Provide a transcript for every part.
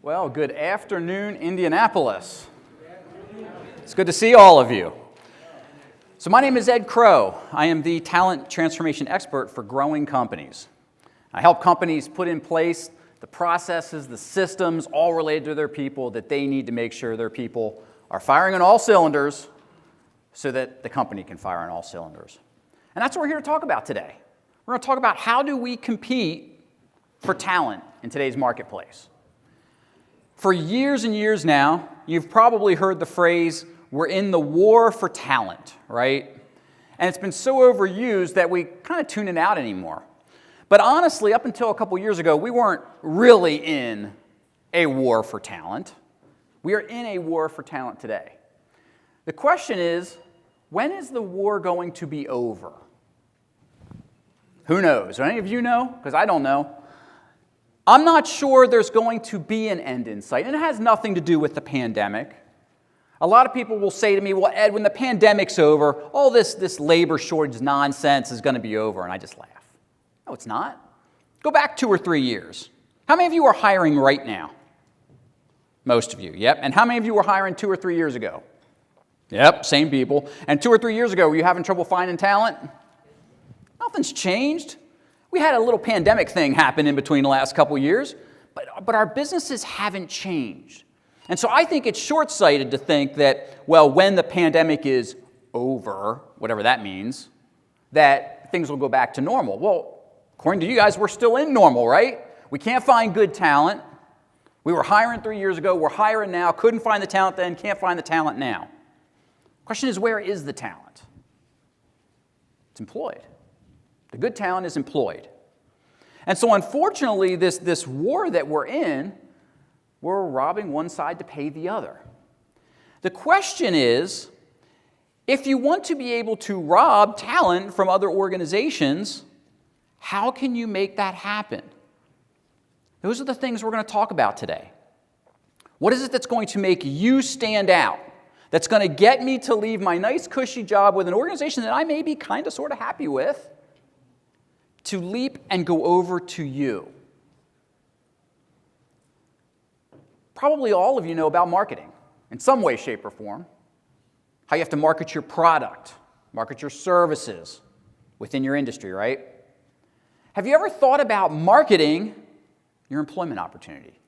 Well, good afternoon, Indianapolis. It's good to see all of you. So my name is Ed Crow. I am the talent transformation expert for growing companies. I help companies put in place the processes, the systems, all related to their people that they need to make sure their people are firing on all cylinders so that the company can fire on all cylinders. And that's what we're here to talk about today. We're going to talk about how do we compete for talent in today's marketplace. For years and years now, you've probably heard the phrase, we're in the war for talent, right? And it's been so overused that we kind of tune it out anymore. But honestly, up until a couple years ago, we weren't really in a war for talent. We are in a war for talent today. The question is, when is the war going to be over? Who knows? Do any of you know? Because I don't know. I'm not sure there's going to be an end in sight, and it has nothing to do with the pandemic. A lot of people will say to me, well, Ed, when the pandemic's over, all this labor shortage nonsense is going to be over, and I just laugh. No, it's not. Go back 2 or 3 years. How many of you are hiring right now? Most of you, yep. And how many of you were hiring 2 or 3 years ago? Yep, same people. And 2 or 3 years ago, were you having trouble finding talent? Nothing's changed. We had a little pandemic thing happen in between the last couple years, but our businesses haven't changed. And so I think it's short-sighted to think that, well, when the pandemic is over, whatever that means, that things will go back to normal. Well, according to you guys, we're still in normal, right? We can't find good talent. We were hiring 3 years ago, we're hiring now, couldn't find the talent then, can't find the talent now. Question is, where is the talent? It's employed. The good talent is employed. And so unfortunately, this war that we're in, we're robbing one side to pay the other. The question is, if you want to be able to rob talent from other organizations, how can you make that happen? Those are the things we're going to talk about today. What is it that's going to make you stand out? That's going to get me to leave my nice cushy job with an organization that I may be kind of sort of happy with, to leap and go over to you. Probably all of you know about marketing in some way, shape, or form. How you have to market your product, market your services within your industry, right? Have you ever thought about marketing your employment opportunity?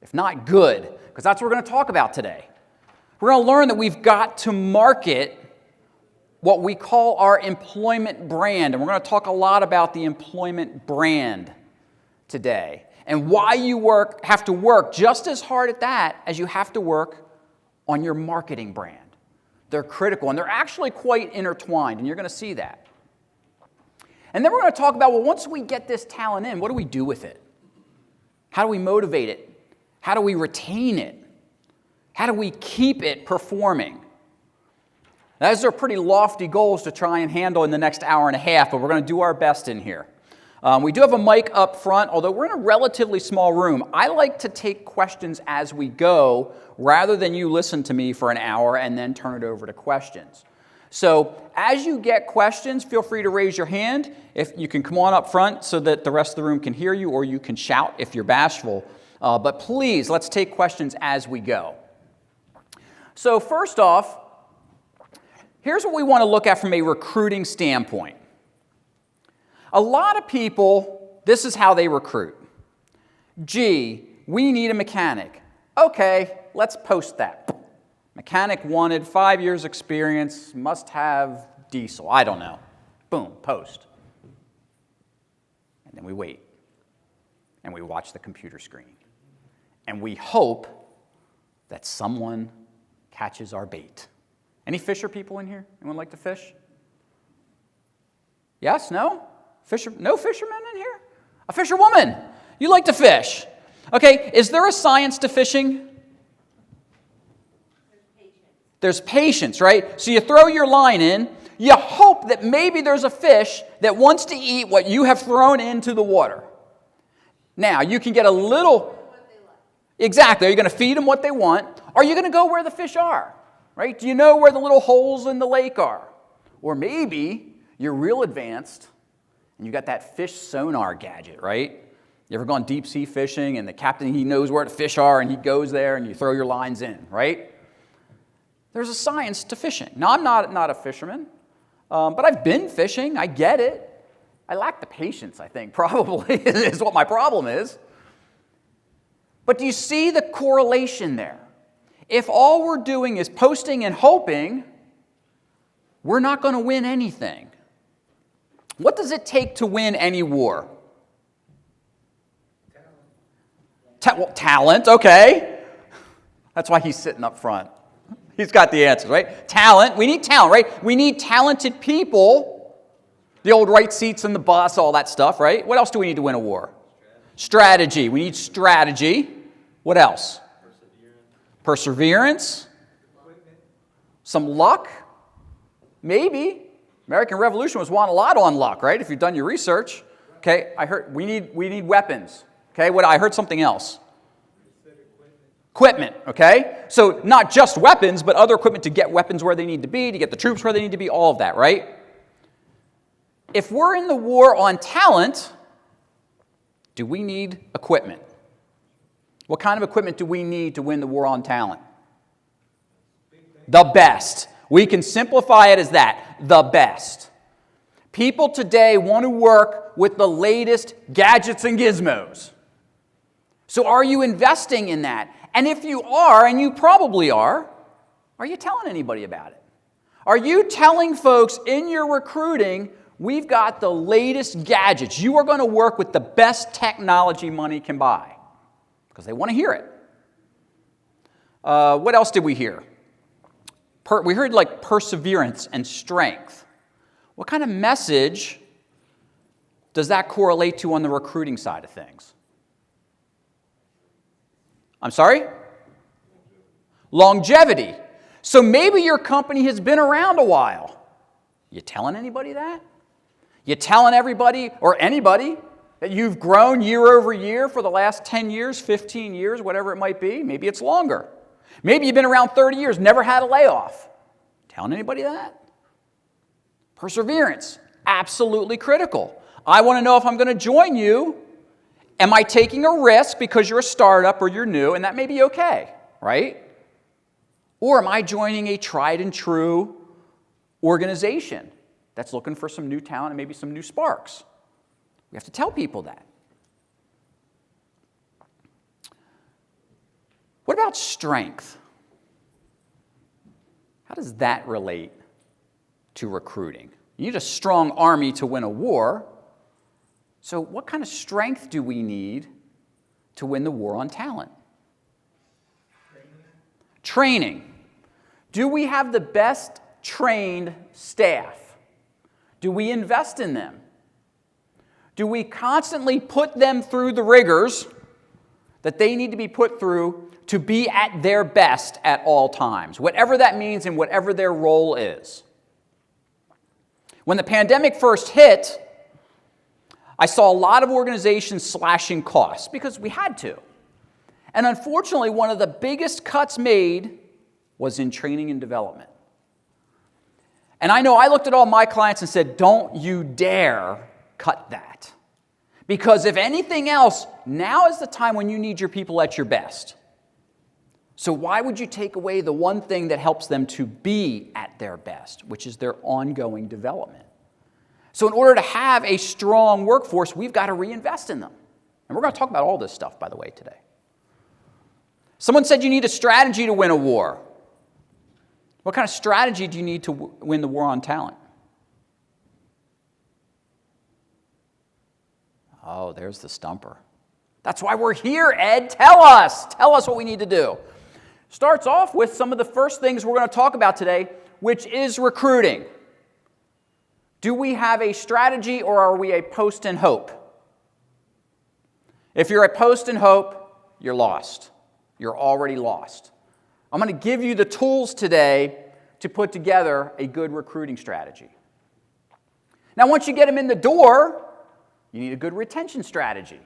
If not, good, because that's what we're going to talk about today. We're going to learn that we've got to market what we call our employment brand. And we're going to talk a lot about the employment brand today and why you have to work just as hard at that as you have to work on your marketing brand. They're critical, and they're actually quite intertwined, and you're going to see that. And then we're going to talk about, well, once we get this talent in, what do we do with it? How do we motivate it? How do we retain it? How do we keep it performing? Those are pretty lofty goals to try and handle in the next hour and a half, but we're going to do our best in here. We do have a mic up front, although we're in a relatively small room. I like to take questions as we go rather than you listen to me for an hour and then turn it over to questions. So as you get questions, feel free to raise your hand. If you can come on up front so that the rest of the room can hear you, or you can shout if you're bashful. But please, let's take questions as we go. So first off, here's what we want to look at from a recruiting standpoint. A lot of people, this is how they recruit. Gee, we need a mechanic. Okay, let's post that. Mechanic wanted, 5 years experience, must have diesel. I don't know. Boom, post. And then we wait. And we watch the computer screen. And we hope that someone catches our bait. Any fisher people in here? Anyone like to fish? Yes? No? No fishermen in here? A fisherwoman. You like to fish. Okay, is there a science to fishing? There's patience, right? So you throw your line in, you hope that maybe there's a fish that wants to eat what you have thrown into the water. Now, you can get a little... Exactly. Are you going to feed them what they want? Are you going to go where the fish are? Right? Do you know where the little holes in the lake are? Or maybe you're real advanced and you got that fish sonar gadget, right? You ever gone deep sea fishing and the captain, he knows where the fish are and he goes there and you throw your lines in, right? There's a science to fishing. Now, I'm not a fisherman, but I've been fishing. I get it. I lack the patience, I think, probably, is what my problem is. But do you see the correlation there? If all we're doing is posting and hoping, we're not going to win anything. What does it take to win any war? Talent, okay. That's why he's sitting up front. He's got the answers, right? Talent, we need talent, right? We need talented people. The old right seats in the bus, all that stuff, right? What else do we need to win a war? Strategy. We need strategy. What else? Perseverance. Some luck. Maybe. American Revolution was won a lot on luck, right? If you've done your research. Okay, I heard we need weapons. Okay, I heard something else. Equipment, okay? So not just weapons, but other equipment to get weapons where they need to be, to get the troops where they need to be, all of that, right? If we're in the war on talent, do we need equipment? What kind of equipment do we need to win the war on talent? The best. We can simplify it as that, the best. People today want to work with the latest gadgets and gizmos. So are you investing in that? And if you are, and you probably are you telling anybody about it? Are you telling folks in your recruiting, we've got the latest gadgets. You are going to work with the best technology money can buy? Because they want to hear it. What else did we hear? We heard like perseverance and strength. What kind of message does that correlate to on the recruiting side of things? I'm sorry? Longevity. So maybe your company has been around a while. You telling anybody that? You telling everybody or anybody that you've grown year over year for the last 10 years, 15 years, whatever it might be? Maybe it's longer. Maybe you've been around 30 years, never had a layoff. Telling anybody that? Perseverance, absolutely critical. I want to know if I'm going to join you. Am I taking a risk because you're a startup or you're new, and that may be okay, right? Or am I joining a tried and true organization that's looking for some new talent and maybe some new sparks? We have to tell people that. What about strength? How does that relate to recruiting? You need a strong army to win a war. So what kind of strength do we need to win the war on talent? Training. Do we have the best trained staff? Do we invest in them? Do we constantly put them through the rigors that they need to be put through to be at their best at all times, whatever that means and whatever their role is? When the pandemic first hit, I saw a lot of organizations slashing costs because we had to. And unfortunately, one of the biggest cuts made was in training and development. And I know I looked at all my clients and said, don't you dare cut that. Because if anything else, now is the time when you need your people at your best. So why would you take away the one thing that helps them to be at their best, which is their ongoing development? So in order to have a strong workforce, we've got to reinvest in them. And we're going to talk about all this stuff, by the way, today. Someone said you need a strategy to win a war. What kind of strategy do you need to win the war on talent? Oh, there's the stumper. That's why we're here, Ed. Tell us. Tell us what we need to do. Starts off with some of the first things we're going to talk about today, which is recruiting. Do we have a strategy or are we a post and hope? If you're a post and hope, you're lost. You're already lost. I'm going to give you the tools today to put together a good recruiting strategy. Now, once you get them in the door, you need a good retention strategy.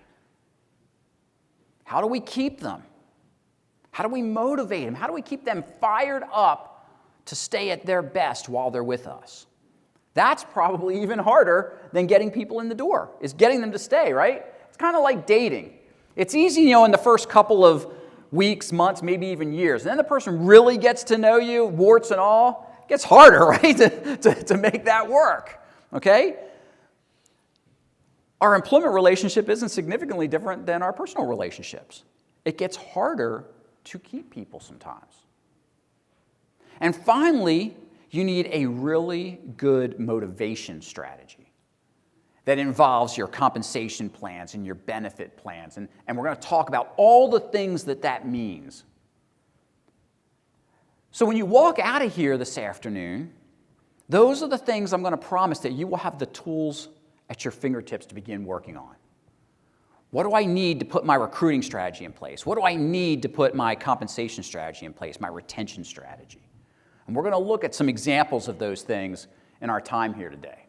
How do we keep them? How do we motivate them? How do we keep them fired up to stay at their best while they're with us? That's probably even harder than getting people in the door, is getting them to stay, right? It's kind of like dating. It's easy, in the first couple of weeks, months, maybe even years. And then the person really gets to know you, warts and all. It gets harder, right, to make that work, okay? Our employment relationship isn't significantly different than our personal relationships. It gets harder to keep people sometimes. And finally, you need a really good motivation strategy that involves your compensation plans and your benefit plans. And we're going to talk about all the things that means. So when you walk out of here this afternoon, those are the things I'm going to promise that you will have the tools at your fingertips to begin working on. What do I need to put my recruiting strategy in place? What do I need to put my compensation strategy in place, my retention strategy? And we're going to look at some examples of those things in our time here today.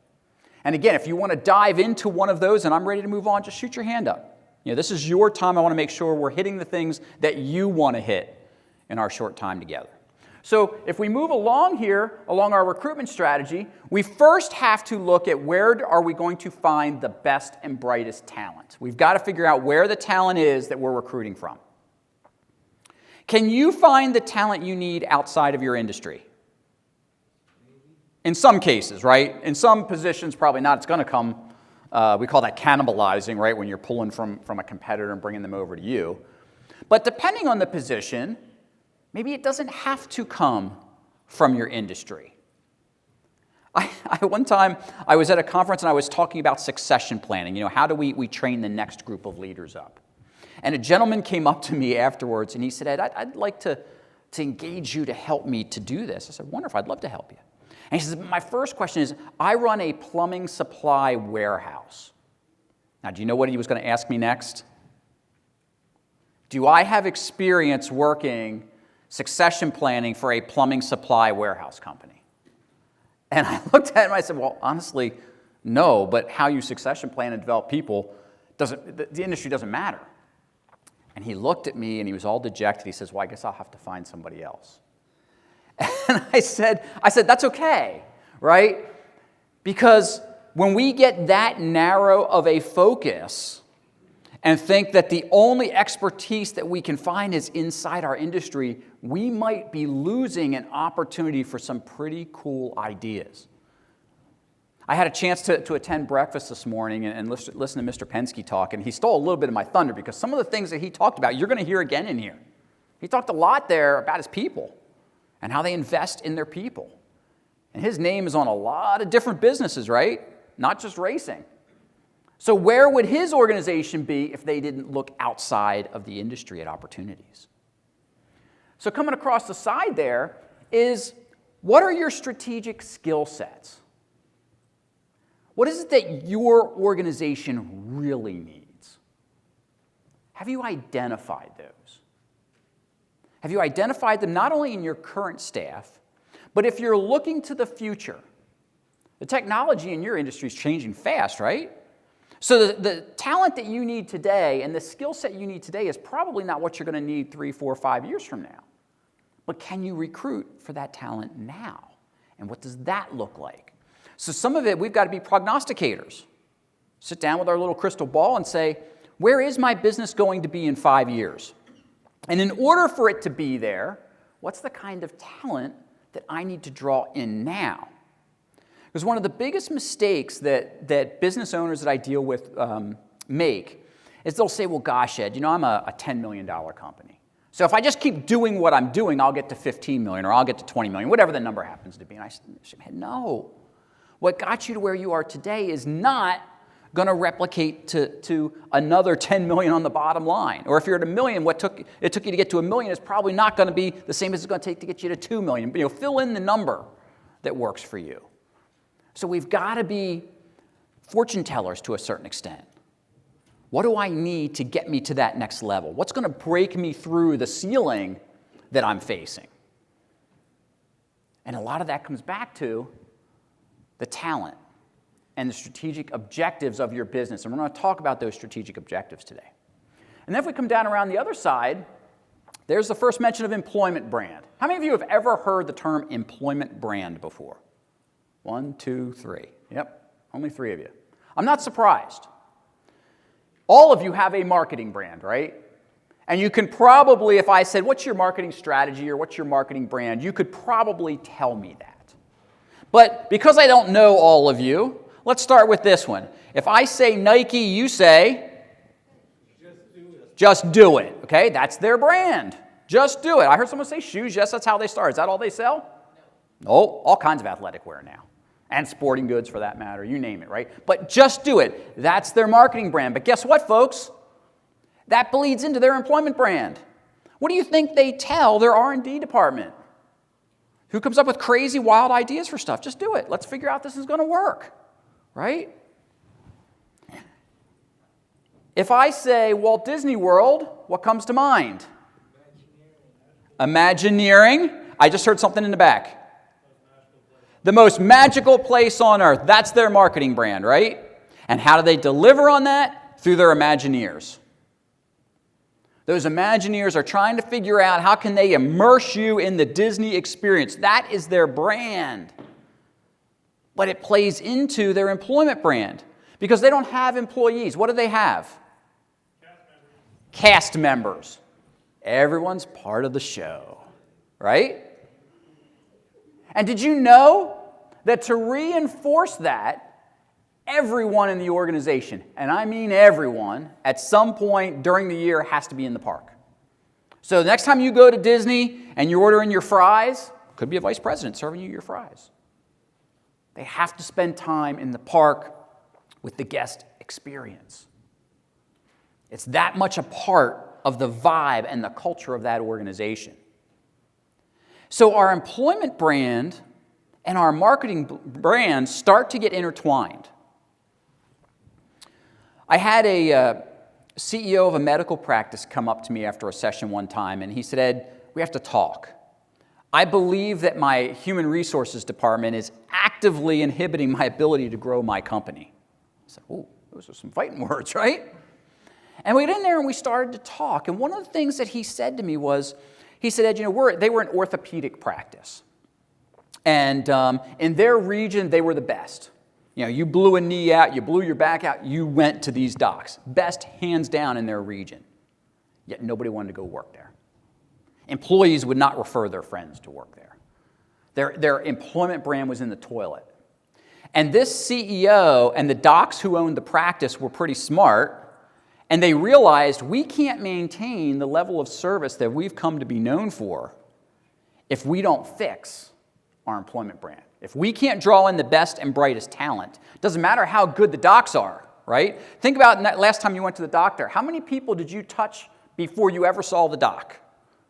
And again, if you want to dive into one of those and I'm ready to move on, just shoot your hand up. This is your time. I want to make sure we're hitting the things that you want to hit in our short time together. So if we move along here, along our recruitment strategy, we first have to look at where are we going to find the best and brightest talent. We've got to figure out where the talent is that we're recruiting from. Can you find the talent you need outside of your industry? In some cases, right? In some positions, probably not. It's going to come, we call that cannibalizing, right? When you're pulling from a competitor and bringing them over to you. But depending on the position, maybe it doesn't have to come from your industry. One time, I was at a conference and I was talking about succession planning. How do we train the next group of leaders up? And a gentleman came up to me afterwards and he said, Ed, I'd like to engage you to help me to do this. I said, wonderful, I'd love to help you. And he says, my first question is, I run a plumbing supply warehouse. Now, do you know what he was going to ask me next? Do I have experience working succession planning for a plumbing supply warehouse company? And I looked at him and I said, well, honestly, no, but how you succession plan and develop people, the industry doesn't matter. And he looked at me and he was all dejected. He says, well, I guess I'll have to find somebody else. And I said, that's okay, right? Because when we get that narrow of a focus and think that the only expertise that we can find is inside our industry, we might be losing an opportunity for some pretty cool ideas. I had a chance to attend breakfast this morning and listen to Mr. Penske talk, and he stole a little bit of my thunder because some of the things that he talked about, you're going to hear again in here. He talked a lot there about his people and how they invest in their people. And his name is on a lot of different businesses, right? Not just racing. So where would his organization be if they didn't look outside of the industry at opportunities? So coming across the side there is, what are your strategic skill sets? What is it that your organization really needs? Have you identified those? Have you identified them not only in your current staff, but if you're looking to the future? The technology in your industry is changing fast, right? So the talent that you need today and the skill set you need today is probably not what you're going to need 3, 4, 5 years from now. But can you recruit for that talent now? And what does that look like? So some of it, we've got to be prognosticators. Sit down with our little crystal ball and say, where is my business going to be in 5 years? And in order for it to be there, what's the kind of talent that I need to draw in now? Because one of the biggest mistakes that business owners that I deal with make is they'll say, well, gosh, Ed, I'm a $10 million company. So if I just keep doing what I'm doing, I'll get to 15 million or I'll get to 20 million, whatever the number happens to be. And I said, no. What got you to where you are today is not going to replicate to another 10 million on the bottom line. Or if you're at $1 million, it took you to get to $1 million is probably not going to be the same as it's going to take to get you to 2 million. But fill in the number that works for you. So we've got to be fortune tellers to a certain extent. What do I need to get me to that next level? What's going to break me through the ceiling that I'm facing? And a lot of that comes back to the talent and the strategic objectives of your business. And we're going to talk about those strategic objectives today. And then if we come down around the other side, there's the first mention of employment brand. How many of you have ever heard the term employment brand before? 1, 2, 3. Yep, only 3 of you. I'm not surprised. All of you have a marketing brand, right? And you can probably, if I said, what's your marketing strategy or what's your marketing brand, you could probably tell me that. But because I don't know all of you, let's start with this one. If I say Nike, you say? Just do it. Just do it, okay? That's their brand. Just do it. I heard someone say shoes. Yes, that's how they start. Is that all they sell? No, all kinds of athletic wear now. And sporting goods for that matter, you name it, right? But just do it. That's their marketing brand. But guess what, folks? That bleeds into their employment brand. What do you think they tell their R&D department? Who comes up with crazy, wild ideas for stuff? Just do it. Let's figure out this is going to work, right? If I say Walt Disney World, what comes to mind? Imagineering. I just heard something in the back. The most magical place on earth. That's their marketing brand, right? And how do they deliver on that? Through their Imagineers. Those Imagineers are trying to figure out how can they immerse you in the Disney experience. That is their brand. But it plays into their employment brand because they don't have employees. What do they have? Cast members. Everyone's part of the show, right? And did you know that to reinforce that, everyone in the organization, and I mean everyone, at some point during the year has to be in the park. So the next time you go to Disney and you're ordering your fries, could be a vice president serving you your fries. They have to spend time in the park with the guest experience. It's that much a part of the vibe and the culture of that organization. So our employment brand and our marketing brand start to get intertwined. I had a CEO of a medical practice come up to me after a session one time, and he said, Ed, we have to talk. I believe that my human resources department is actively inhibiting my ability to grow my company. I said, oh, those are some fighting words, right? And we got in there and we started to talk. And one of the things that he said to me was, he said, Ed, they were an orthopedic practice. And in their region, they were the best. You blew a knee out, you blew your back out, you went to these docs. Best hands down in their region. Yet nobody wanted to go work there. Employees would not refer their friends to work there. Their employment brand was in the toilet. And this CEO and the docs who owned the practice were pretty smart, and they realized we can't maintain the level of service that we've come to be known for if we don't fix our employment brand. If we can't draw in the best and brightest talent, doesn't matter how good the docs are, right? Think about that last time you went to the doctor. How many people did you touch before you ever saw the doc,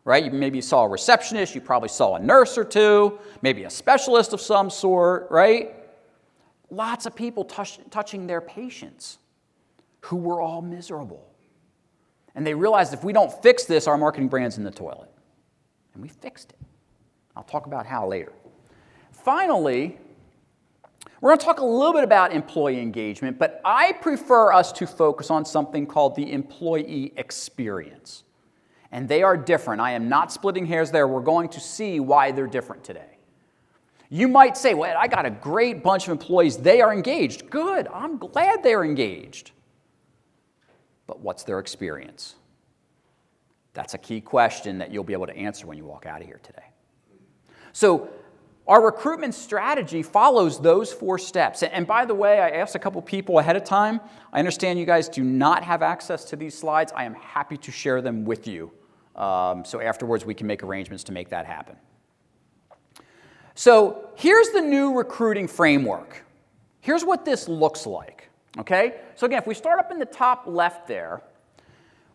right? You maybe saw a receptionist, you probably saw a nurse or two, maybe a specialist of some sort, right? Lots of people touching their patients who were all miserable. And they realized if we don't fix this, our marketing brand's in the toilet. And we fixed it. I'll talk about how later. Finally, we're going to talk a little bit about employee engagement, but I prefer us to focus on something called the employee experience. And they are different. I am not splitting hairs there. We're going to see why they're different today. You might say, well, I got a great bunch of employees. They are engaged. Good. I'm glad they're engaged. But what's their experience? That's a key question that you'll be able to answer when you walk out of here today. So our recruitment strategy follows those 4 steps. And by the way, I asked a couple people ahead of time. I understand you guys do not have access to these slides. I am happy to share them with you. So afterwards, we can make arrangements to make that happen. So here's the new recruiting framework. Here's what this looks like. Okay? So again, if we start up in the top left there,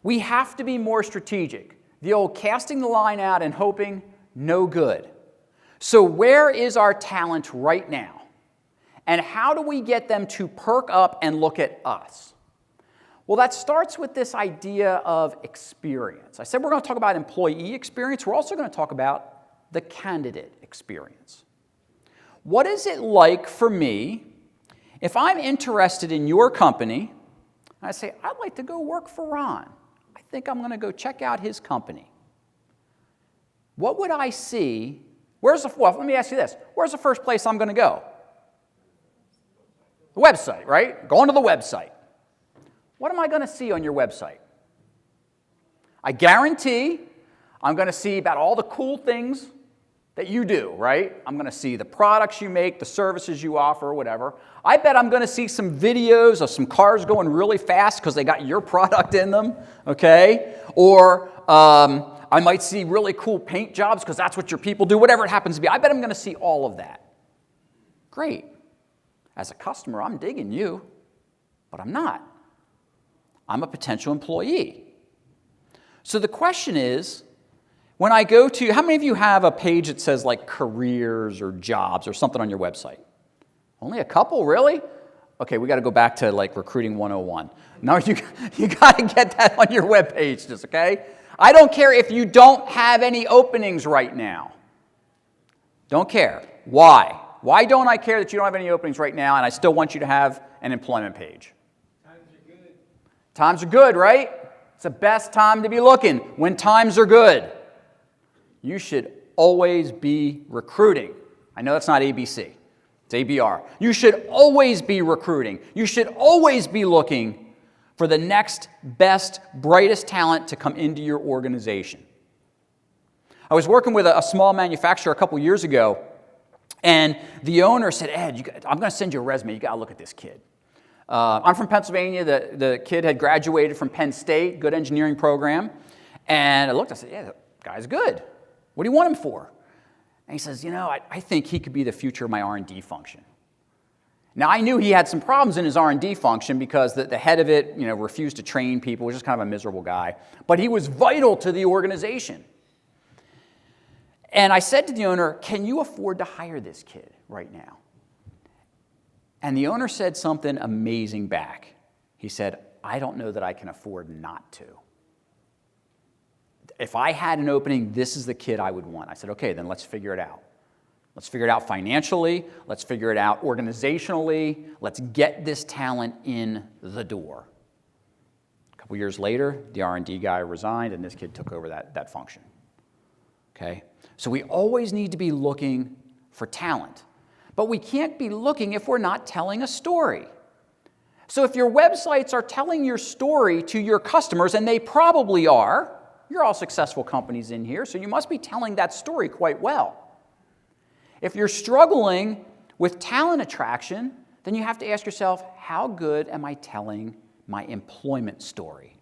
we have to be more strategic. The old casting the line out and hoping, no good. So where is our talent right now? And how do we get them to perk up and look at us? Well, that starts with this idea of experience. I said we're going to talk about employee experience. We're also going to talk about the candidate experience. What is it like for me if I'm interested in your company, and I say, I'd like to go work for Ron. I think I'm going to go check out his company. What would I see? Well, let me ask you this. Where's the first place I'm going to go? The website, right? Going to the website. what am I going to see on your website? I guarantee I'm going to see about all the cool things that you do, right? I'm going to see the products you make, the services you offer, whatever. I bet I'm going to see some videos of some cars going really fast because they got your product in them, okay? Or I might see really cool paint jobs because that's what your people do, whatever it happens to be. I bet I'm going to see all of that. Great. As a customer, I'm digging you, but I'm not. I'm a potential employee. So the question is, when I go to, how many of you have a page that says like careers or jobs or something on your website? Only a couple, really? Okay, we got to go back to like recruiting 101. No, you got to get that on your web page, just okay? I don't care if you don't have any openings right now. Don't care. Why? Why don't I care that you don't have any openings right now and I still want you to have an employment page? Times are good. Times are good, right? It's the best time to be looking, when times are good. You should always be recruiting. I know that's not ABC. It's ABR. You should always be recruiting. You should always be looking for the next best, brightest talent to come into your organization. I was working with a small manufacturer a couple years ago, and the owner said, Ed, I'm going to send you a resume. You got to look at this kid. I'm from Pennsylvania. The kid had graduated from Penn State, good engineering program. And I looked, I said, yeah, the guy's good. What do you want him for? And he says, I think he could be the future of my R&D function. Now, I knew he had some problems in his R&D function because the head of it, refused to train people, was just kind of a miserable guy. But he was vital to the organization. And I said to the owner, can you afford to hire this kid right now? And the owner said something amazing back. He said, I don't know that I can afford not to. If I had an opening, this is the kid I would want. I said, okay, then let's figure it out. Let's figure it out financially. Let's figure it out organizationally. Let's get this talent in the door. A couple years later, the R&D guy resigned, and this kid took over that function. Okay? So we always need to be looking for talent. But we can't be looking if we're not telling a story. So if your websites are telling your story to your customers, and they probably are, you're all successful companies in here, so you must be telling that story quite well. If you're struggling with talent attraction, then you have to ask yourself, how good am I telling my employment story?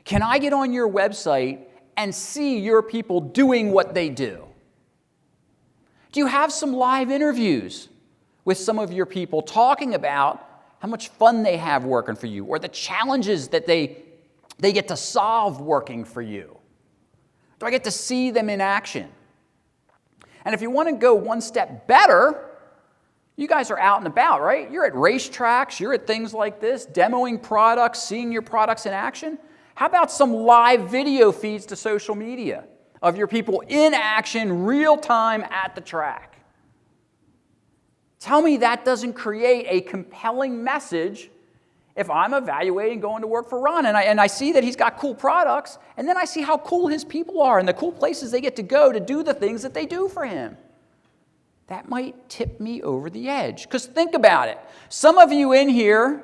Can I get on your website and see your people doing what they do? Do you have some live interviews with some of your people talking about how much fun they have working for you or the challenges that they get to solve working for you? Do I get to see them in action? And if you want to go one step better, you guys are out and about, right? You're at racetracks, you're at things like this, demoing products, seeing your products in action. How about some live video feeds to social media of your people in action, real time at the track? Tell me that doesn't create a compelling message if I'm evaluating going to work for Ron and I see that he's got cool products, and then I see how cool his people are and the cool places they get to go to do the things that they do for him. That might tip me over the edge. Because think about it. Some of you in here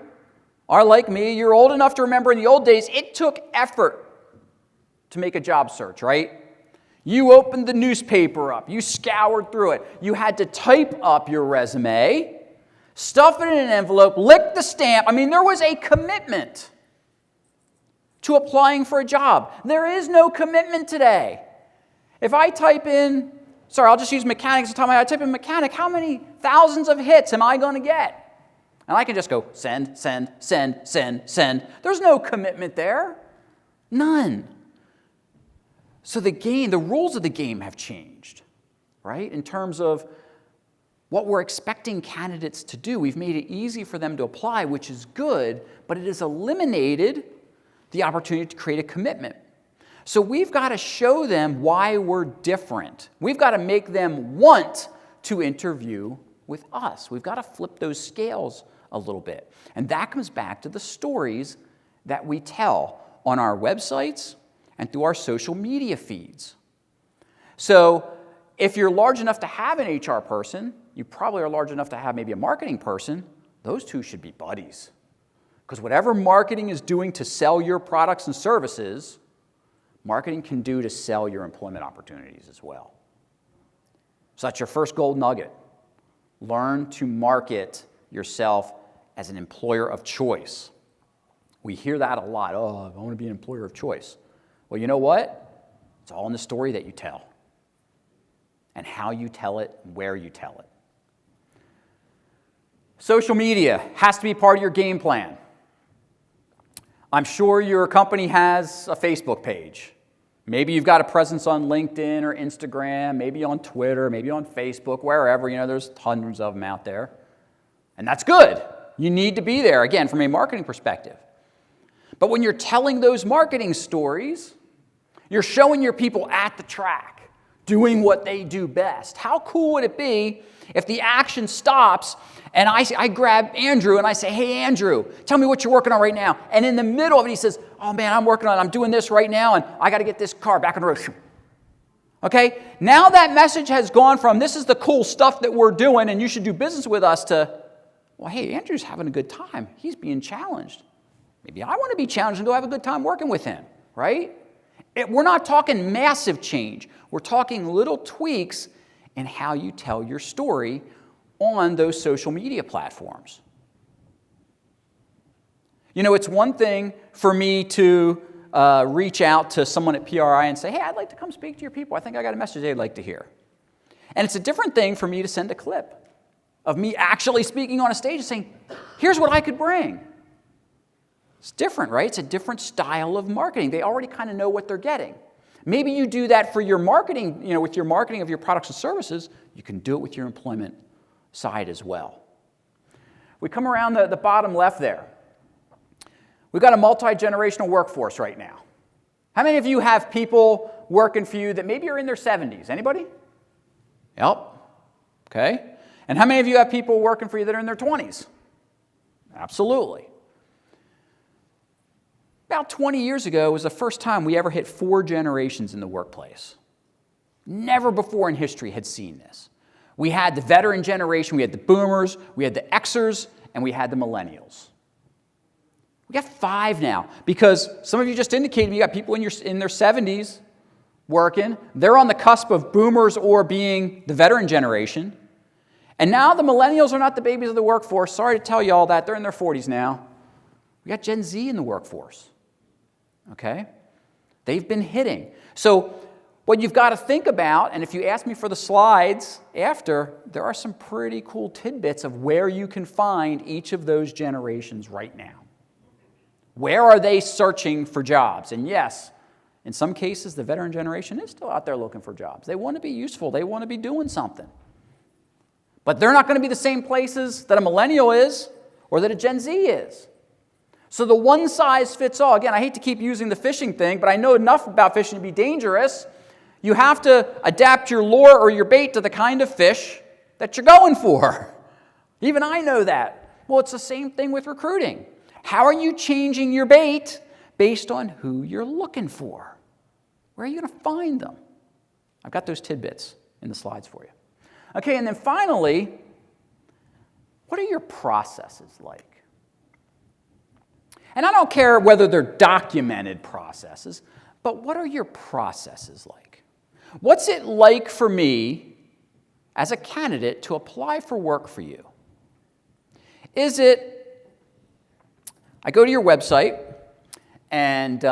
are like me. You're old enough to remember in the old days, it took effort to make a job search, right? You opened the newspaper up. You scoured through it. You had to type up your resume, stuff it in an envelope, lick the stamp. I mean, there was a commitment to applying for a job. There is no commitment today. If I type in, I'll just use mechanic as a time. I type in mechanic, how many thousands of hits am I going to get? And I can just go send, send, send, send, send. There's no commitment there. None. So the rules of the game have changed, right? In terms of what we're expecting candidates to do. We've made it easy for them to apply, which is good, but it has eliminated the opportunity to create a commitment. So we've got to show them why we're different. We've got to make them want to interview with us. We've got to flip those scales a little bit. And that comes back to the stories that we tell on our websites and through our social media feeds. So if you're large enough to have an HR person, you probably are large enough to have maybe a marketing person. Those two should be buddies. Because whatever marketing is doing to sell your products and services, marketing can do to sell your employment opportunities as well. So that's your first gold nugget. Learn to market yourself as an employer of choice. We hear that a lot. Oh, I want to be an employer of choice. Well, you know what? It's all in the story that you tell, and how you tell it, where you tell it. Social media has to be part of your game plan. I'm sure your company has a Facebook page. Maybe you've got a presence on LinkedIn or Instagram, maybe on Twitter, maybe on Facebook, wherever. There's hundreds of them out there. And that's good. You need to be there, again, from a marketing perspective. But when you're telling those marketing stories, you're showing your people at the track, doing what they do best. How cool would it be if the action stops and I grab Andrew and I say, hey, Andrew, tell me what you're working on right now. And in the middle of it, he says, oh, man, I'm doing this right now, and I got to get this car back on the road. Okay? Now that message has gone from, this is the cool stuff that we're doing and you should do business with us, to, well, hey, Andrew's having a good time. He's being challenged. Maybe I want to be challenged and go have a good time working with him, right? We're not talking massive change. We're talking little tweaks in how you tell your story on those social media platforms. It's one thing for me to reach out to someone at PRI and say, hey, I'd like to come speak to your people. I think I got a message they'd like to hear. And it's a different thing for me to send a clip of me actually speaking on a stage and saying, here's what I could bring. It's different, right? It's a different style of marketing. They already kind of know what they're getting. Maybe you do that for your marketing, with your marketing of your products and services. You can do it with your employment side as well. We come around the bottom left there. We've got a multi-generational workforce right now. How many of you have people working for you that maybe are in their 70s? Anybody? Yep. Okay. And how many of you have people working for you that are in their 20s? Absolutely. About 20 years ago was the first time we ever hit 4 generations in the workplace. Never before in history had seen this. We had the veteran generation, we had the boomers, we had the Xers, and we had the millennials. We got 5 now, because some of you just indicated you got people in their 70s working. They're on the cusp of boomers or being the veteran generation. And now the millennials are not the babies of the workforce. Sorry to tell you all that. They're in their 40s now. We got Gen Z in the workforce. Okay? They've been hitting. So what you've got to think about, and if you ask me for the slides after, there are some pretty cool tidbits of where you can find each of those generations right now. Where are they searching for jobs? And yes, in some cases, the veteran generation is still out there looking for jobs. They want to be useful. They want to be doing something. But they're not going to be the same places that a millennial is or that a Gen Z is. So the one size fits all. Again, I hate to keep using the fishing thing, but I know enough about fishing to be dangerous. You have to adapt your lure or your bait to the kind of fish that you're going for. Even I know that. Well, it's the same thing with recruiting. How are you changing your bait based on who you're looking for? Where are you going to find them? I've got those tidbits in the slides for you. Okay, and then finally, what are your processes like? And I don't care whether they're documented processes, but what are your processes like? What's it like for me as a candidate to apply for work for you? Is it, I go to your website and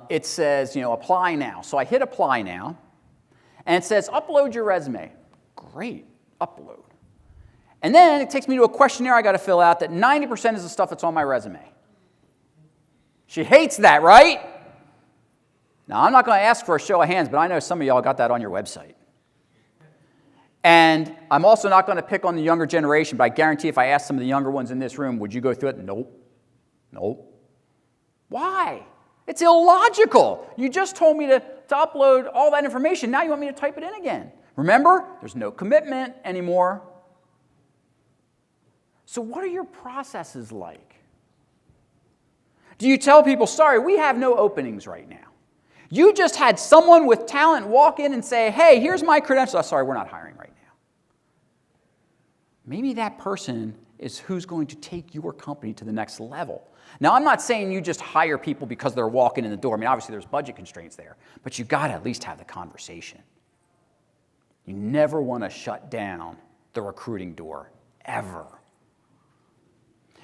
it says, apply now. So I hit apply now and it says upload your resume. Great, upload. And then it takes me to a questionnaire I got to fill out that 90% is the stuff that's on my resume. She hates that, right? Now, I'm not going to ask for a show of hands, but I know some of y'all got that on your website. And I'm also not going to pick on the younger generation, but I guarantee if I asked some of the younger ones in this room, would you go through it? Nope. Why? It's illogical. You just told me to upload all that information. Now you want me to type it in again. Remember, there's no commitment anymore. So what are your processes like? Do you tell people, sorry, we have no openings right now? You just had someone with talent walk in and say, hey, here's my credentials. Oh, sorry, we're not hiring right now. Maybe that person is who's going to take your company to the next level. Now, I'm not saying you just hire people because they're walking in the door. I mean, obviously there's budget constraints there, but you got to at least have the conversation. You never want to shut down the recruiting door, ever.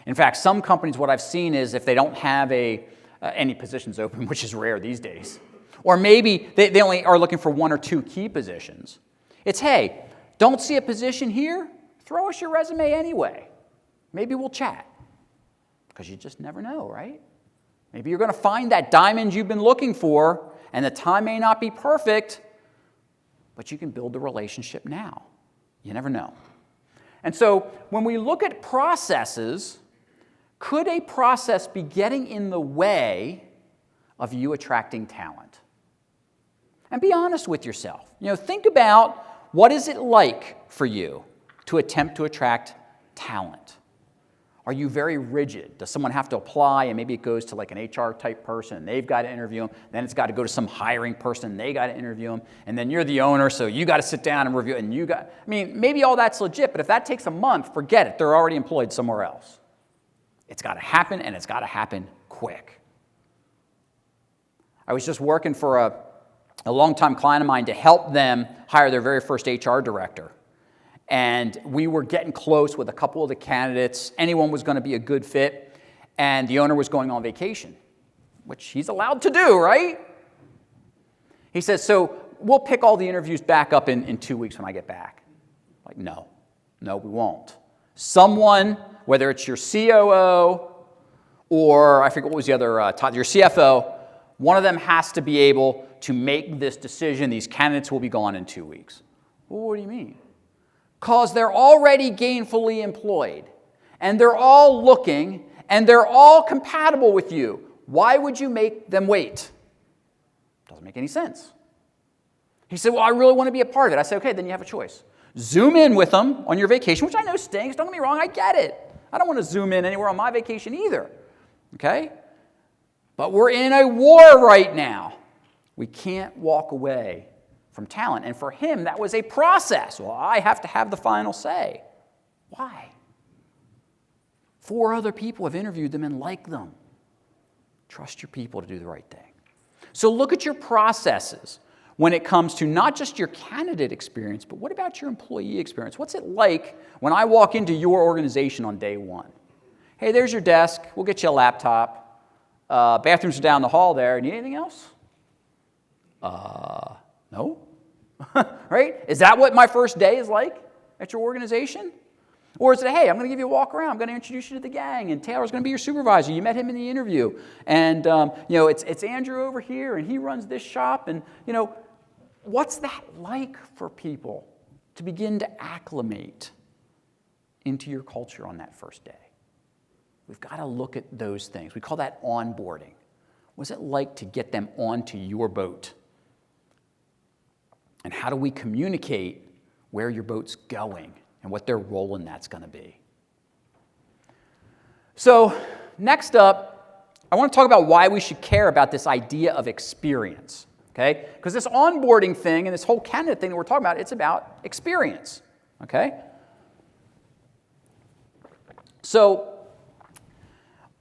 In fact, some companies, what I've seen is if they don't have any positions open, which is rare these days, or maybe they only are looking for 1 or 2 key positions, it's, hey, don't see a position here? Throw us your resume anyway. Maybe we'll chat. Because you just never know, right? Maybe you're going to find that diamond you've been looking for, and the time may not be perfect, but you can build the relationship now. You never know. And so when we look at processes, could a process be getting in the way of you attracting talent? And be honest with yourself. Think about what is it like for you to attempt to attract talent. Are you very rigid? Does someone have to apply and maybe it goes to like an HR type person and they've got to interview them, then it's got to go to some hiring person and they got to interview them, and then you're the owner so you got to sit down and review it, and maybe all that's legit, but if that takes a month, forget it. They're already employed somewhere else. It's got to happen, and it's got to happen quick. I was just working for a longtime client of mine to help them hire their very first HR director. And we were getting close with a couple of the candidates. Anyone was going to be a good fit. And the owner was going on vacation, which he's allowed to do, right? He says, so we'll pick all the interviews back up in 2 weeks when I get back. Like, no, we won't. Someone, whether it's your COO or I forget what was the other, your CFO, one of them has to be able to make this decision. These candidates will be gone in 2 weeks. Well, what do you mean? Because they're already gainfully employed, and they're all looking, and they're all compatible with you. Why would you make them wait? Doesn't make any sense. He said, well, I really want to be a part of it. I said, okay, then you have a choice. Zoom in with them on your vacation, which I know stinks. Don't get me wrong, I get it. I don't want to zoom in anywhere on my vacation either. Okay? But we're in a war right now. We can't walk away from talent. And for him, that was a process. Well, I have to have the final say. Why? 4 other people have interviewed them and like them. Trust your people to do the right thing. So look at your processes when it comes to not just your candidate experience, but what about your employee experience? What's it like when I walk into your organization on day 1? Hey, there's your desk. We'll get you a laptop. Bathrooms are down the hall there. Need anything else? No? Right? Is that what my first day is like at your organization? Or is it, hey, I'm going to give you a walk around. I'm going to introduce you to the gang, and Taylor's going to be your supervisor. You met him in the interview. And, it's Andrew over here, and he runs this shop. And, what's that like for people to begin to acclimate into your culture on that first day? We've got to look at those things. We call that onboarding. What's it like to get them onto your boat? And how do we communicate where your boat's going and what their role in that's going to be? So next up, I want to talk about why we should care about this idea of experience, okay? Because this onboarding thing and this whole candidate thing that we're talking about, it's about experience, okay? So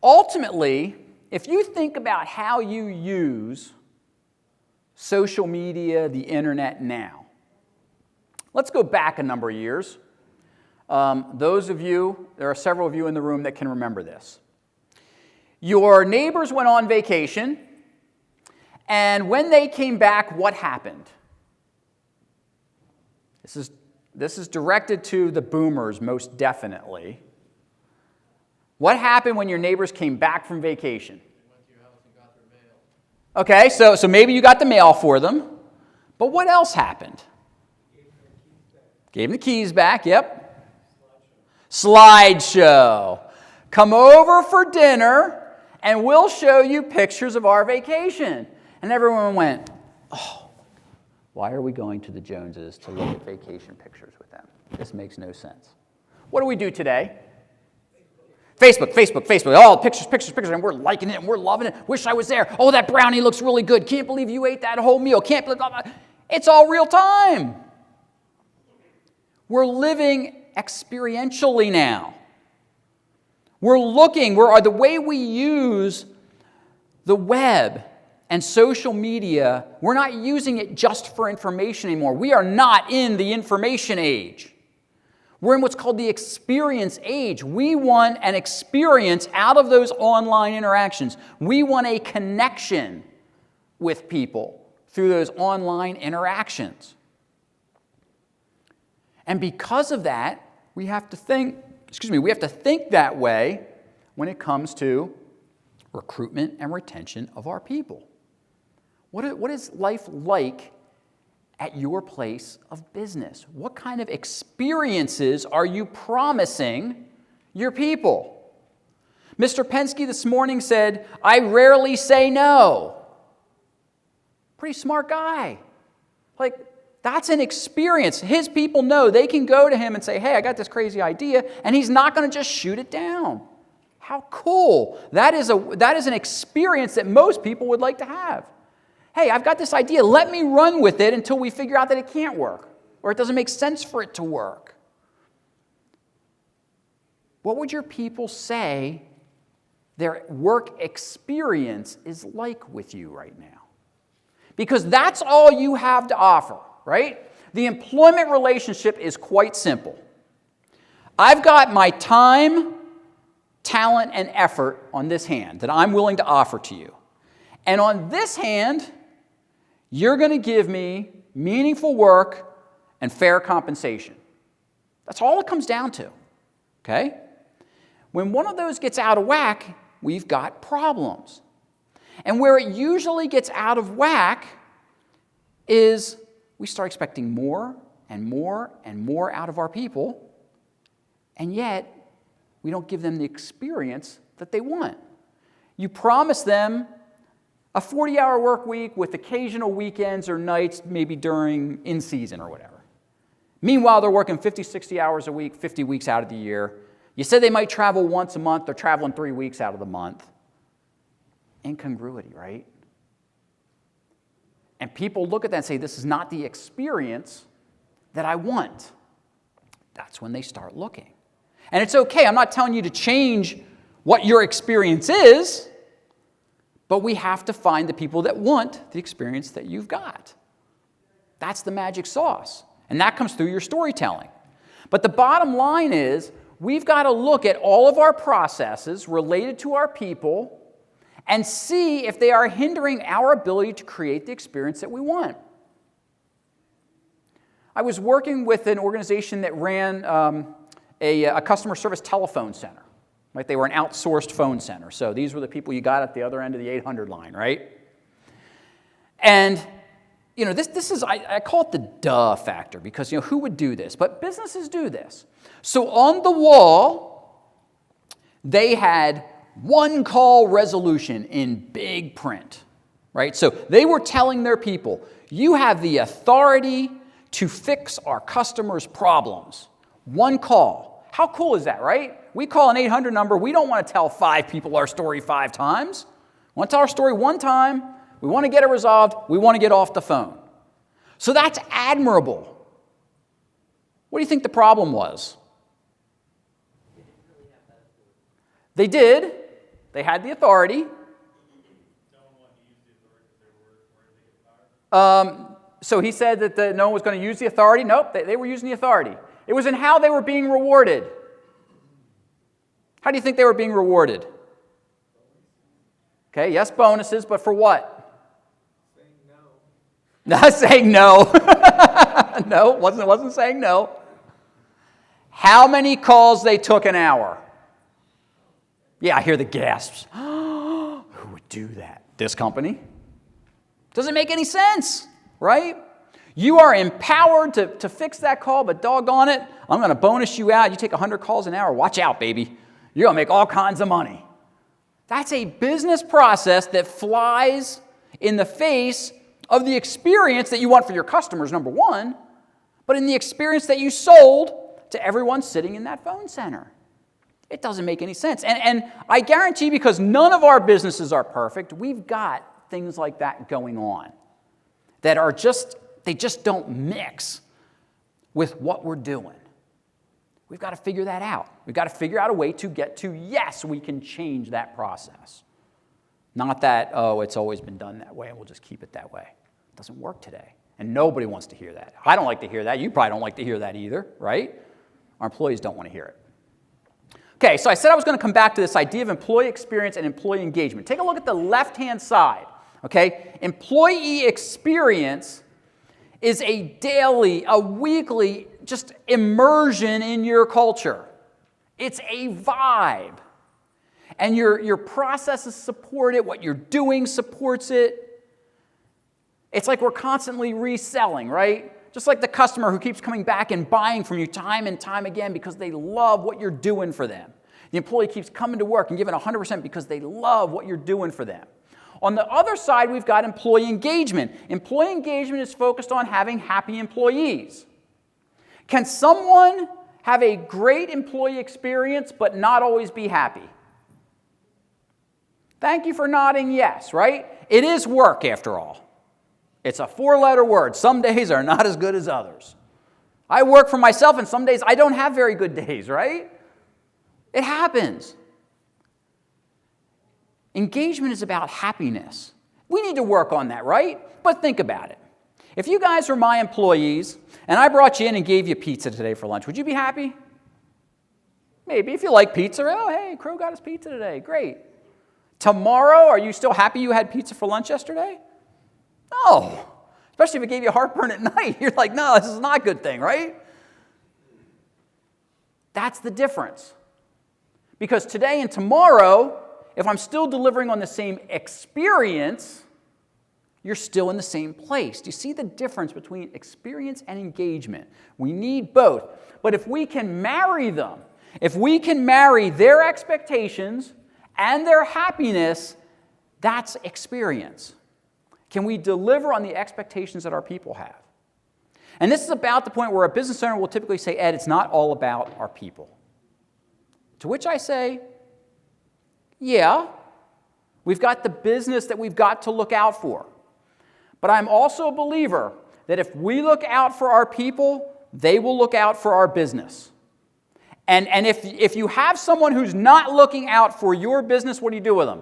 ultimately, if you think about how you use social media, the internet now. Let's go back a number of years. Those of you, there are several of you in the room that can remember this. Your neighbors went on vacation, and when they came back, what happened? This is directed to the boomers most definitely. What happened when your neighbors came back from vacation? Okay, so maybe you got the mail for them, but what else happened? Gave them the keys back, yep. Slideshow. Come over for dinner, and we'll show you pictures of our vacation. And everyone went, oh, why are we going to the Joneses to look at vacation pictures with them? This makes no sense. What do we do today? Facebook. Oh, pictures, and we're liking it, and we're loving it. Wish I was there. Oh, that brownie looks really good. Can't believe you ate that whole meal. Can't believe... It's all real time. We're living experientially now. The way we use the web and social media, we're not using it just for information anymore. We are not in the information age. We're in what's called the experience age. We want an experience out of those online interactions. We want a connection with people through those online interactions. And because of that, we have to think that way when it comes to recruitment and retention of our people. What is life like at your place of business? What kind of experiences are you promising your people? Mr. Penske this morning said, "I rarely say no." Pretty smart guy. That's an experience. His people know they can go to him and say, "Hey, I got this crazy idea," and he's not going to just shoot it down. How cool. That is an experience that most people would like to have. Hey, I've got this idea. Let me run with it until we figure out that it can't work or it doesn't make sense for it to work. What would your people say their work experience is like with you right now? Because that's all you have to offer, right? The employment relationship is quite simple. I've got my time, talent, and effort on this hand that I'm willing to offer to you. And on this hand, you're going to give me meaningful work and fair compensation. That's all it comes down to, okay? When one of those gets out of whack, we've got problems. And where it usually gets out of whack is we start expecting more and more and more out of our people, and yet we don't give them the experience that they want. You promise them a 40-hour work week with occasional weekends or nights, maybe during in-season or whatever. Meanwhile, they're working 50, 60 hours a week, 50 weeks out of the year. You said they might travel once a month. They're traveling 3 weeks out of the month. Incongruity, right? And people look at that and say, this is not the experience that I want. That's when they start looking. And it's okay. I'm not telling you to change what your experience is, but we have to find the people that want the experience that you've got. That's the magic sauce. And that comes through your storytelling. But the bottom line is, we've got to look at all of our processes related to our people and see if they are hindering our ability to create the experience that we want. I was working with an organization that ran a customer service telephone center. Right? They were an outsourced phone center. So these were the people you got at the other end of the 800 line, right? And, this is, I call it the duh factor because, who would do this? But businesses do this. So on the wall, they had one call resolution in big print, right? So they were telling their people, you have the authority to fix our customers' problems. One call. How cool is that, right? We call an 800 number. We don't want to tell 5 people our story 5 times. We want to tell our story one time. We want to get it resolved. We want to get off the phone. So that's admirable. What do you think the problem was? They did. They had the authority. So he said that no one was going to use the authority. Nope, they were using the authority. It was in how they were being rewarded. How do you think they were being rewarded? Okay, yes, bonuses, but for what? Saying no. Not saying no. No, wasn't saying no. How many calls they took an hour? Yeah, I hear the gasps. Who would do that? This company? Doesn't make any sense, right? You are empowered to fix that call, but doggone it, I'm going to bonus you out. You take 100 calls an hour. Watch out, baby. You're going to make all kinds of money. That's a business process that flies in the face of the experience that you want for your customers, number one, but in the experience that you sold to everyone sitting in that phone center. It doesn't make any sense. And I guarantee, because none of our businesses are perfect, we've got things like that going on that they just don't mix with what we're doing. We've got to figure that out. We've got to figure out a way to get to, yes, we can change that process. Not that, oh, it's always been done that way and we'll just keep it that way. It doesn't work today. And nobody wants to hear that. I don't like to hear that. You probably don't like to hear that either, right? Our employees don't want to hear it. Okay, so I said I was going to come back to this idea of employee experience and employee engagement. Take a look at the left-hand side, okay? Employee experience is a daily, a weekly, just immersion in your culture. It's a vibe. And your processes support it, what you're doing supports it. It's like we're constantly reselling, right? Just like the customer who keeps coming back and buying from you time and time again because they love what you're doing for them. The employee keeps coming to work and giving 100% because they love what you're doing for them. On the other side, we've got employee engagement. Employee engagement is focused on having happy employees. Can someone have a great employee experience but not always be happy? Thank you for nodding yes, right? It is work after all. It's a 4-letter word. Some days are not as good as others. I work for myself, and some days I don't have very good days, right? It happens. Engagement is about happiness. We need to work on that, right? But think about it. If you guys were my employees, and I brought you in and gave you pizza today for lunch, would you be happy? Maybe. If you like pizza, oh, hey, Crow got us pizza today. Great. Tomorrow, are you still happy you had pizza for lunch yesterday? No, especially if it gave you heartburn at night. You're like, no, this is not a good thing, right? That's the difference. Because today and tomorrow, if I'm still delivering on the same experience, you're still in the same place. Do you see the difference between experience and engagement? We need both. But if we can marry them, if we can marry their expectations and their happiness, that's experience. Can we deliver on the expectations that our people have? And this is about the point where a business owner will typically say, Ed, it's not all about our people. To which I say, yeah, we've got the business that we've got to look out for. But I'm also a believer that if we look out for our people, they will look out for our business. And if you have someone who's not looking out for your business, what do you do with them?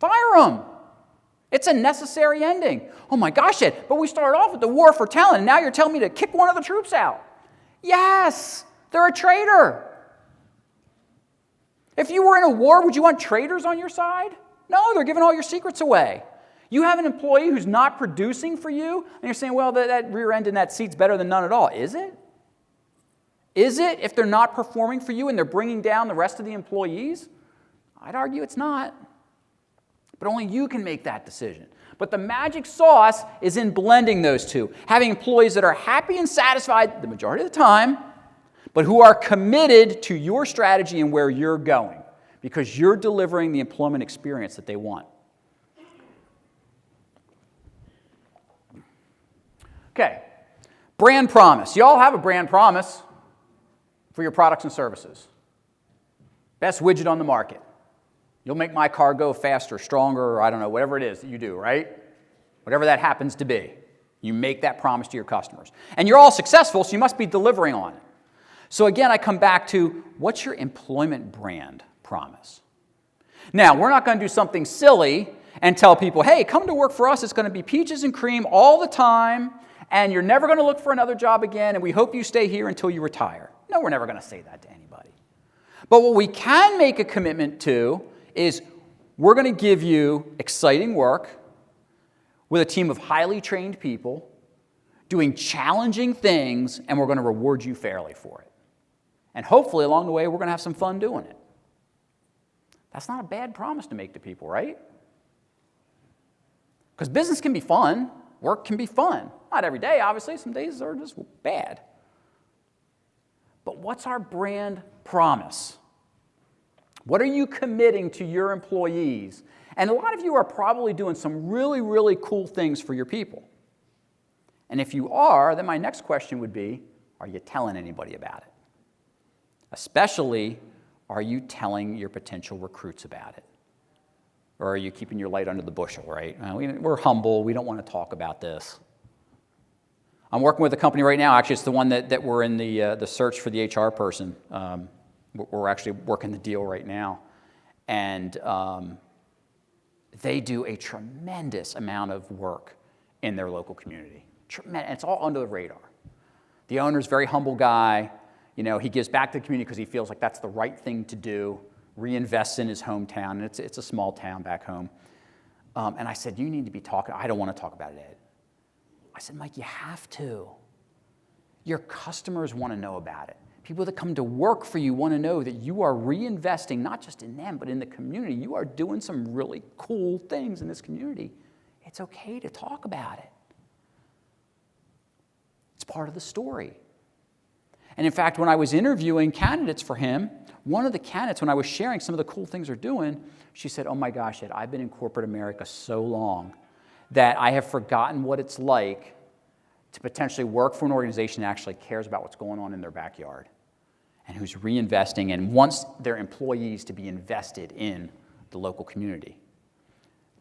Fire them. It's a necessary ending. Oh my gosh, Ed, but we started off with the war for talent, and now you're telling me to kick one of the troops out. Yes, they're a traitor. If you were in a war, would you want traitors on your side? No, they're giving all your secrets away. You have an employee who's not producing for you, and you're saying, well, that rear end in that seat's better than none at all. Is it? Is it if they're not performing for you and they're bringing down the rest of the employees? I'd argue it's not. But only you can make that decision. But the magic sauce is in blending those two. Having employees that are happy and satisfied the majority of the time, but who are committed to your strategy and where you're going because you're delivering the employment experience that they want. Okay, brand promise. You all have a brand promise for your products and services. Best widget on the market. You'll make my car go faster, stronger, or I don't know, whatever it is that you do, right? Whatever that happens to be. You make that promise to your customers. And you're all successful, so you must be delivering on it. So again, I come back to, what's your employment brand promise? Now, we're not going to do something silly and tell people, hey, come to work for us, it's going to be peaches and cream all the time, and you're never going to look for another job again, and we hope you stay here until you retire. No, we're never going to say that to anybody. But what we can make a commitment to is we're going to give you exciting work with a team of highly trained people doing challenging things, and we're going to reward you fairly for it. And hopefully along the way, we're going to have some fun doing it. That's not a bad promise to make to people, right? Because business can be fun. Work can be fun. Not every day, obviously. Some days are just bad. But what's our brand promise? What are you committing to your employees? And a lot of you are probably doing some really, really cool things for your people. And if you are, then my next question would be, are you telling anybody about it? Especially, are you telling your potential recruits about it? Or are you keeping your light under the bushel, right? We're humble. We don't want to talk about this. I'm working with a company right now. Actually, it's the one that we're in the search for the HR person. We're actually working the deal right now. And they do a tremendous amount of work in their local community. And it's all under the radar. The owner's a very humble guy. You know, he gives back to the community because he feels like that's the right thing to do, reinvests in his hometown, and it's a small town back home. And I said, you need to be talking. I don't want to talk about it, Ed. I said, Mike, you have to. Your customers want to know about it. People that come to work for you want to know that you are reinvesting not just in them, but in the community. You are doing some really cool things in this community. It's okay to talk about it. It's part of the story. And in fact, when I was interviewing candidates for him, one of the candidates, when I was sharing some of the cool things they're doing, she said, oh my gosh, Ed, I've been in corporate America so long that I have forgotten what it's like to potentially work for an organization that actually cares about what's going on in their backyard and who's reinvesting and wants their employees to be invested in the local community.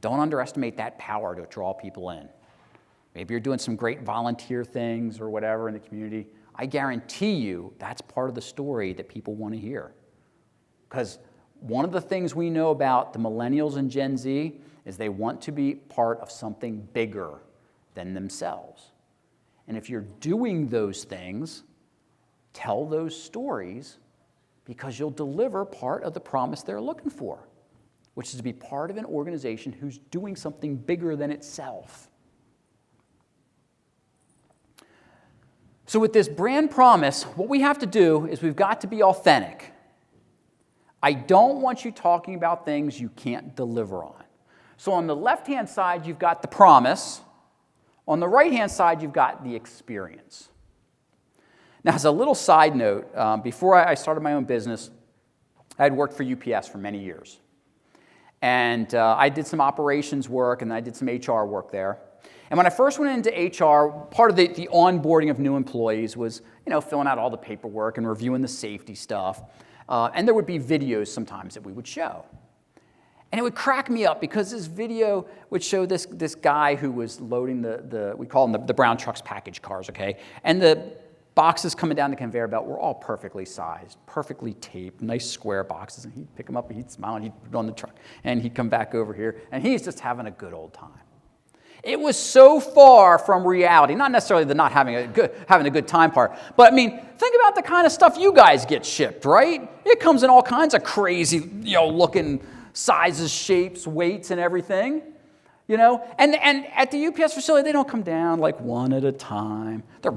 Don't underestimate that power to draw people in. Maybe you're doing some great volunteer things or whatever in the community. I guarantee you that's part of the story that people want to hear. Because one of the things we know about the millennials and Gen Z is they want to be part of something bigger than themselves. And if you're doing those things, tell those stories because you'll deliver part of the promise they're looking for, which is to be part of an organization who's doing something bigger than itself. So with this brand promise, what we have to do is we've got to be authentic. I don't want you talking about things you can't deliver on. So on the left-hand side, you've got the promise. On the right-hand side, you've got the experience. Now, as a little side note, before I started my own business, I had worked for UPS for many years. And I did some operations work, and I did some HR work there. And when I first went into HR, part of the onboarding of new employees was, filling out all the paperwork and reviewing the safety stuff. And there would be videos sometimes that we would show. And it would crack me up because this video would show this guy who was loading we call them the brown trucks package cars, okay? And the boxes coming down the conveyor belt were all perfectly sized, perfectly taped, nice square boxes. And he'd pick them up, and he'd smile, and he'd put it on the truck. And he'd come back over here, and he's just having a good old time. It was so far from reality, not necessarily the not having a good time part, but I mean, think about the kind of stuff you guys get shipped, right? It comes in all kinds of crazy, looking sizes, shapes, weights, and everything, And at the UPS facility, they don't come down like one at a time. They're,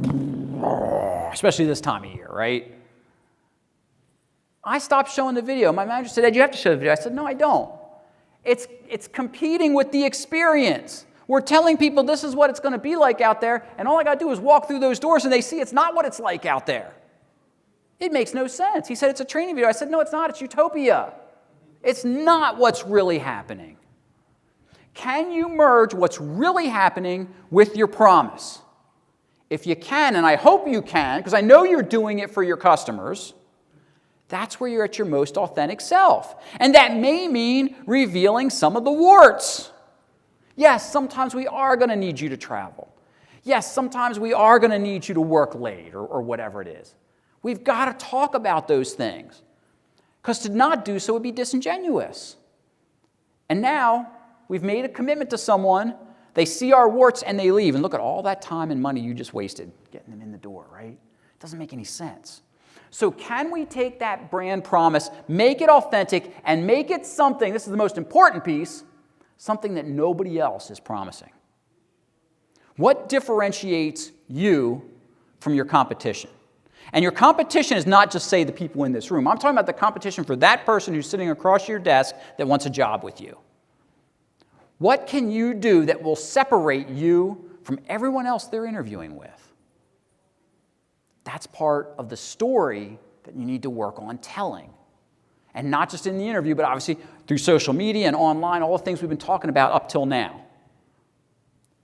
especially this time of year, right? I stopped showing the video. My manager said, Ed, you have to show the video. I said, no, I don't. It's competing with the experience. We're telling people this is what it's going to be like out there, and all I got to do is walk through those doors and they see it's not what it's like out there. It makes no sense. He said it's a training video. I said, no, it's not. It's utopia. It's not what's really happening. Can you merge what's really happening with your promise? If you can, and I hope you can, because I know you're doing it for your customers, that's where you're at your most authentic self. And that may mean revealing some of the warts. Yes, sometimes we are going to need you to travel. Yes, sometimes we are going to need you to work late or whatever it is. We've got to talk about those things because to not do so would be disingenuous. And now we've made a commitment to someone, they see our warts and they leave. And look at all that time and money you just wasted getting them in the door, right? It doesn't make any sense. So can we take that brand promise, make it authentic, and make it something, this is the most important piece, something that nobody else is promising? What differentiates you from your competition? And your competition is not just, say, the people in this room. I'm talking about the competition for that person who's sitting across your desk that wants a job with you. What can you do that will separate you from everyone else they're interviewing with? That's part of the story that you need to work on telling. And not just in the interview, but obviously through social media and online, all the things we've been talking about up till now.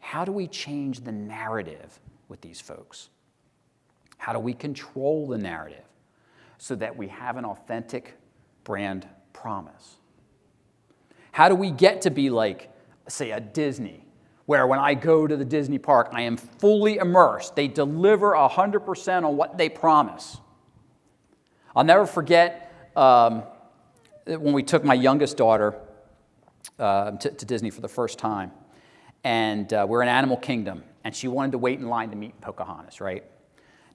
How do we change the narrative with these folks? How do we control the narrative so that we have an authentic brand promise? How do we get to be like, say, a Disney, where when I go to the Disney park, I am fully immersed. They deliver 100% on what they promise. I'll never forget when we took my youngest daughter to Disney for the first time. And we're in Animal Kingdom, and she wanted to wait in line to meet Pocahontas, right?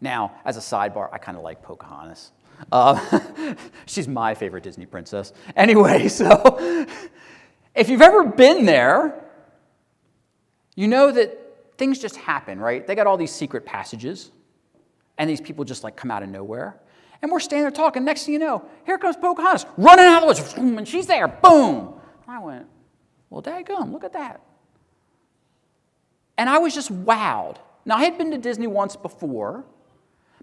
Now, as a sidebar, I kind of like Pocahontas. She's my favorite Disney princess. Anyway, so if you've ever been there, you know that things just happen, right? They got all these secret passages, and these people just like come out of nowhere. And we're standing there talking. Next thing you know, here comes Pocahontas, running out of the woods, and she's there, boom. And I went, well, daggum, look at that. And I was just wowed. Now, I had been to Disney once before,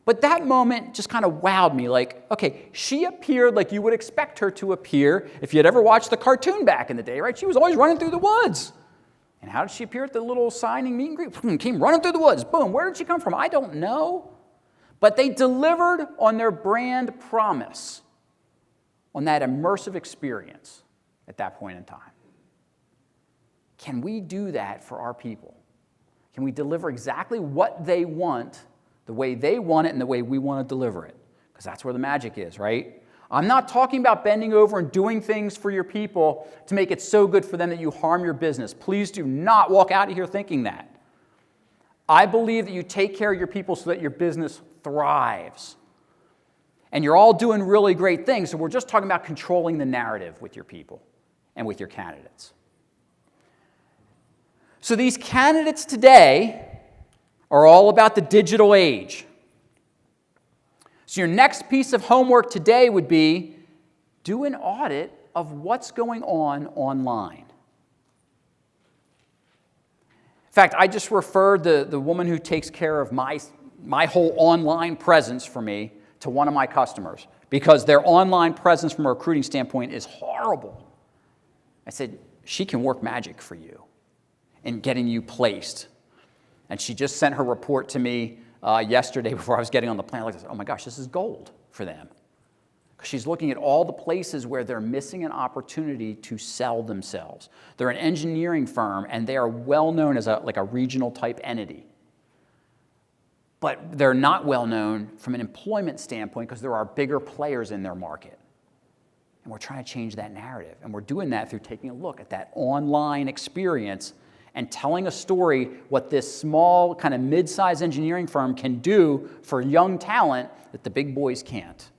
but that moment just kind of wowed me. Like, okay, she appeared like you would expect her to appear if you had ever watched the cartoon back in the day, right? She was always running through the woods. And how did she appear at the little signing meet and greet? Came running through the woods. Boom. Where did she come from? I don't know. But they delivered on their brand promise, on that immersive experience at that point in time. Can we do that for our people? Can we deliver exactly what they want, the way they want it, and the way we want to deliver it? Because that's where the magic is, right? I'm not talking about bending over and doing things for your people to make it so good for them that you harm your business. Please do not walk out of here thinking that. I believe that you take care of your people so that your business thrives. And you're all doing really great things, so we're just talking about controlling the narrative with your people and with your candidates. So these candidates today are all about the digital age. So your next piece of homework today would be do an audit of what's going on online. In fact, I just referred the woman who takes care of my whole online presence for me to one of my customers because their online presence from a recruiting standpoint is horrible. I said, she can work magic for you in getting you placed. And she just sent her report to me yesterday before I was getting on the plane. I said, oh my gosh, this is gold for them. Because she's looking at all the places where they're missing an opportunity to sell themselves. They're an engineering firm, and they are well known as a regional type entity. But they're not well known from an employment standpoint because there are bigger players in their market. And we're trying to change that narrative. And we're doing that through taking a look at that online experience and telling a story what this small kind of mid-sized engineering firm can do for young talent that the big boys can't.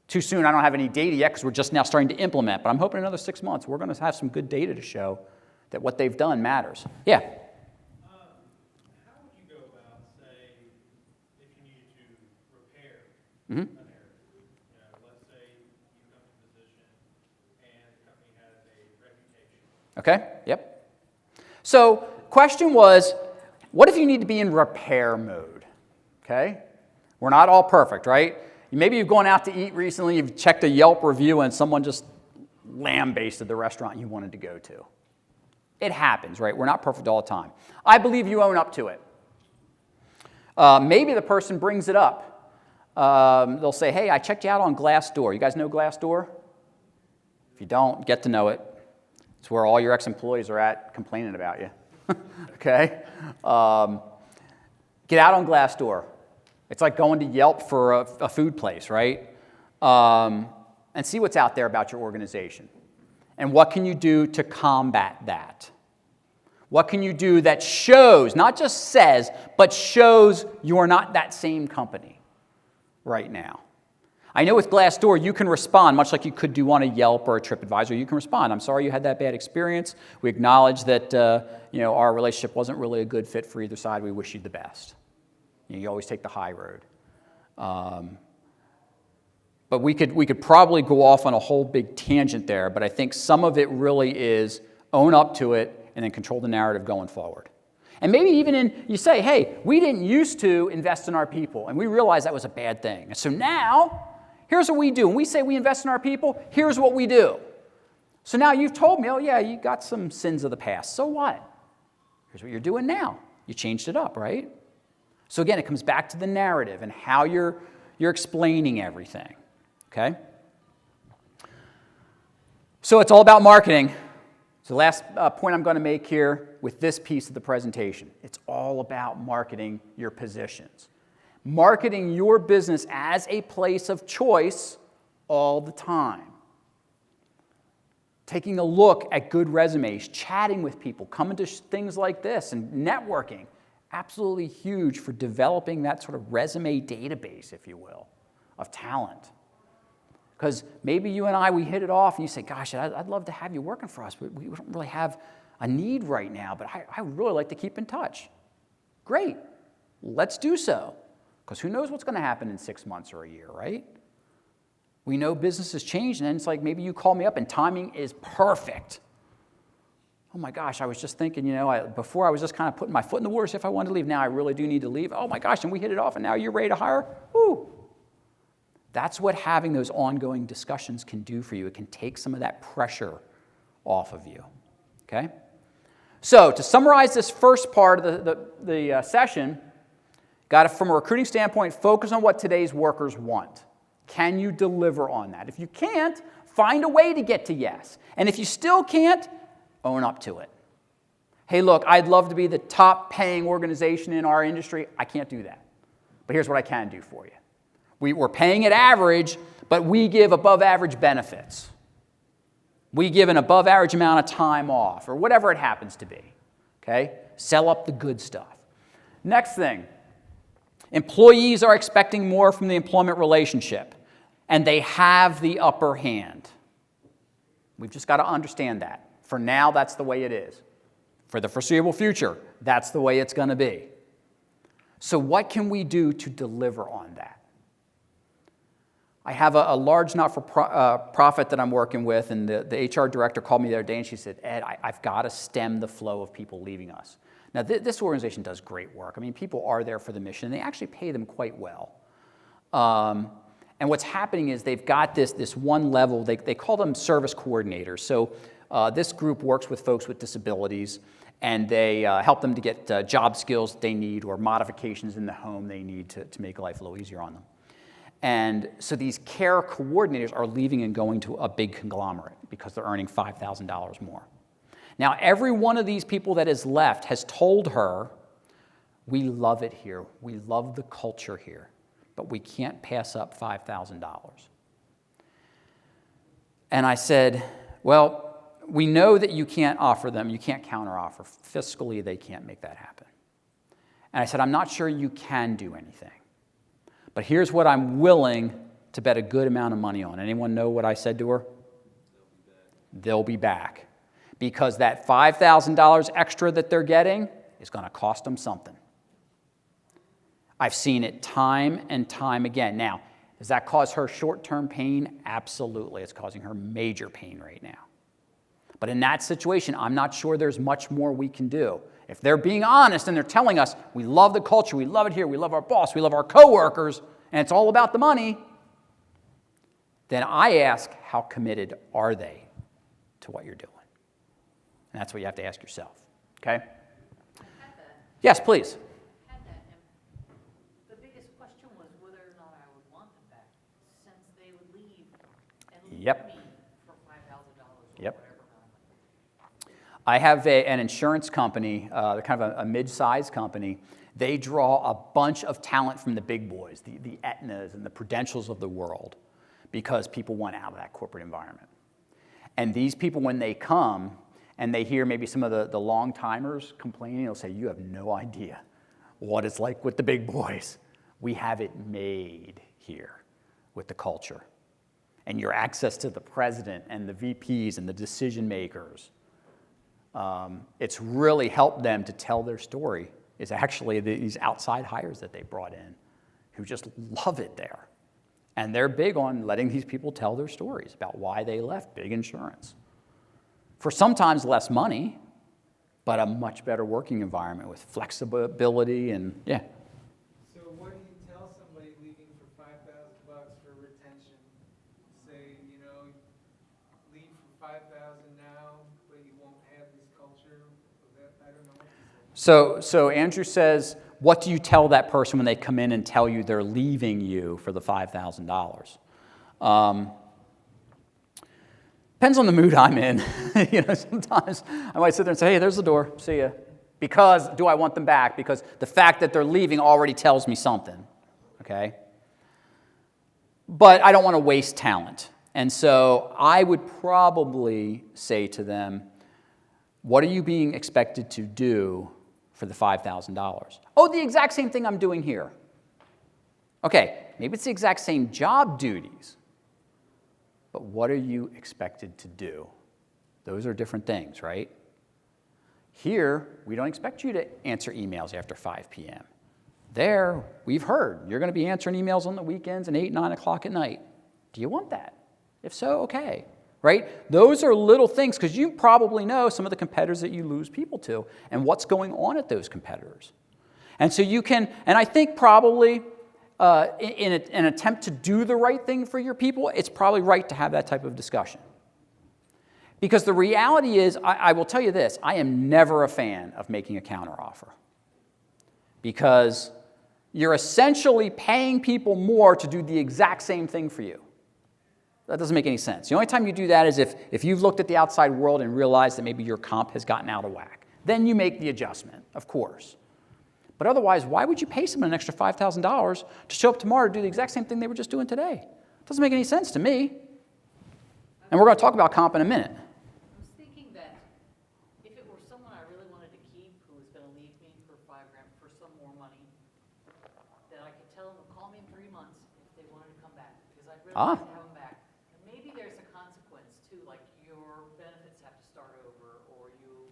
Too soon, I don't have any data yet because we're just now starting to implement, but I'm hoping in another 6 months we're going to have some good data to show that what they've done matters. Yeah? How would you go about, say, if you needed to repair Mm-hmm. an error? You know, let's say you come to a position and the company has a reputation. Okay, yep. So, question was, what if you need to be in repair mode? Okay? We're not all perfect, right? Maybe you've gone out to eat recently, you've checked a Yelp review, and someone just lambasted the restaurant you wanted to go to. It happens, right? We're not perfect all the time. I believe you own up to it. Maybe the person brings it up. They'll say, hey, I checked you out on Glassdoor. You guys know Glassdoor? If you don't, get to know it. It's where all your ex-employees are at complaining about you. Okay? Get out on Glassdoor. It's like going to Yelp for a food place, right? And see what's out there about your organization. And what can you do to combat that? What can you do that shows, not just says, but shows you are not that same company right now? I know with Glassdoor, you can respond, much like you could do on a Yelp or a TripAdvisor. You can respond. I'm sorry you had that bad experience. We acknowledge that our relationship wasn't really a good fit for either side. We wish you the best. You always take the high road. But we could probably go off on a whole big tangent there, but I think some of it really is own up to it and then control the narrative going forward. And maybe even you say, hey, we didn't used to invest in our people, and we realized that was a bad thing. And so now, here's what we do. When we say we invest in our people, here's what we do. So now you've told me, oh yeah, you got some sins of the past. So what? Here's what you're doing now. You changed it up, right? So again, it comes back to the narrative and how you're explaining everything, okay? So it's all about marketing. So last point I'm going to make here with this piece of the presentation, it's all about marketing your positions. Marketing your business as a place of choice all the time. Taking a look at good resumes, chatting with people, coming to things like this, and networking. Absolutely huge for developing that sort of resume database, if you will, of talent. Because maybe you and I, we hit it off, and you say, gosh, I'd love to have you working for us, but we don't really have a need right now, but I would really like to keep in touch. Great. Let's do so. Because who knows what's going to happen in 6 months or a year, right? We know business has changed, and then it's like maybe you call me up, and timing is perfect. Oh my gosh, I was just thinking, before I was just kind of putting my foot in the water, see if I wanted to leave. Now I really do need to leave. Oh my gosh, and we hit it off, and now you're ready to hire? Woo! That's what having those ongoing discussions can do for you. It can take some of that pressure off of you, okay? So to summarize this first part of the session, got to, from a recruiting standpoint, focus on what today's workers want. Can you deliver on that? If you can't, find a way to get to yes. And if you still can't, own up to it. Hey, look, I'd love to be the top paying organization in our industry. I can't do that. But here's what I can do for you. We're paying at average, but we give above average benefits. We give an above average amount of time off, or whatever it happens to be. Okay? Sell up the good stuff. Next thing, employees are expecting more from the employment relationship, and they have the upper hand. We've just got to understand that. For now, that's the way it is. For the foreseeable future, that's the way it's going to be. So what can we do to deliver on that? I have a large not-for-profit that I'm working with, and the HR director called me the other day, and she said, Ed, I've got to stem the flow of people leaving us. Now, this organization does great work. I mean, people are there for the mission, and they actually pay them quite well. And what's happening is they've got this one level, they call them service coordinators. So this group works with folks with disabilities, and they help them to get job skills they need or modifications in the home they need to make life a little easier on them. And so these care coordinators are leaving and going to a big conglomerate because they're earning $5,000 more. Now, every one of these people that has left has told her, we love it here, we love the culture here, but we can't pass up $5,000. And I said, well, we know that you can't offer them, you can't counteroffer. Fiscally, they can't make that happen. And I said, I'm not sure you can do anything. But here's what I'm willing to bet a good amount of money on. Anyone know what I said to her? They'll be back. Because that $5,000 extra that they're getting is going to cost them something. I've seen it time and time again. Now, does that cause her short-term pain? Absolutely. It's causing her major pain right now. But in that situation, I'm not sure there's much more we can do. If they're being honest and they're telling us, we love the culture, we love it here, we love our boss, we love our coworkers, and it's all about the money, then I ask, how committed are they to what you're doing? And that's what you have to ask yourself, okay? Yes, please. Had that, and the biggest question was whether or not I would want them back, since they would leave and leave me for $5,000 or whatever. I have an insurance company, kind of a mid-sized company. They draw a bunch of talent from the big boys, the Aetnas and the Prudentials of the world, because people want out of that corporate environment. And these people, when they come and they hear maybe some of the long-timers complaining, they'll say, you have no idea what it's like with the big boys. We have it made here with the culture. And your access to the president and the VPs and the decision makers. It's really helped them to tell their story is actually these outside hires that they brought in who just love it there. And they're big on letting these people tell their stories about why they left big insurance. For sometimes less money, but a much better working environment with flexibility and, yeah. So what do you tell somebody leaving for $5,000 for retention? Say, leave for $5,000 now, but you won't have this culture. I don't know what to say. So Andrew says, what do you tell that person when they come in and tell you they're leaving you for the $5,000? Depends on the mood I'm in. Sometimes I might sit there and say, hey, there's the door, see ya. Because, do I want them back? Because the fact that they're leaving already tells me something, okay? But I don't want to waste talent. And so I would probably say to them, what are you being expected to do for the $5,000? Oh, the exact same thing I'm doing here. Okay, maybe it's the exact same job duties, but what are you expected to do? Those are different things, right? Here, we don't expect you to answer emails after 5 p.m. There, we've heard, you're going to be answering emails on the weekends and 8, 9 o'clock at night. Do you want that? If so, okay, right? Those are little things, because you probably know some of the competitors that you lose people to and what's going on at those competitors. And so you can, and I think probably in an attempt to do the right thing for your people, it's probably right to have that type of discussion. Because the reality is, I will tell you this, I am never a fan of making a counteroffer. Because you're essentially paying people more to do the exact same thing for you. That doesn't make any sense. The only time you do that is if you've looked at the outside world and realized that maybe your comp has gotten out of whack. Then you make the adjustment, of course. But otherwise, why would you pay someone an extra $5,000 to show up tomorrow to do the exact same thing they were just doing today? It doesn't make any sense to me. And we're going to talk about comp in a minute. I was thinking that if it were someone I really wanted to keep who was going to leave me for $5,000 for some more money, that I could tell them to call me in 3 months if they wanted to come back, because I'd really like to have them back. And maybe there's a consequence too, like your benefits have to start over, or you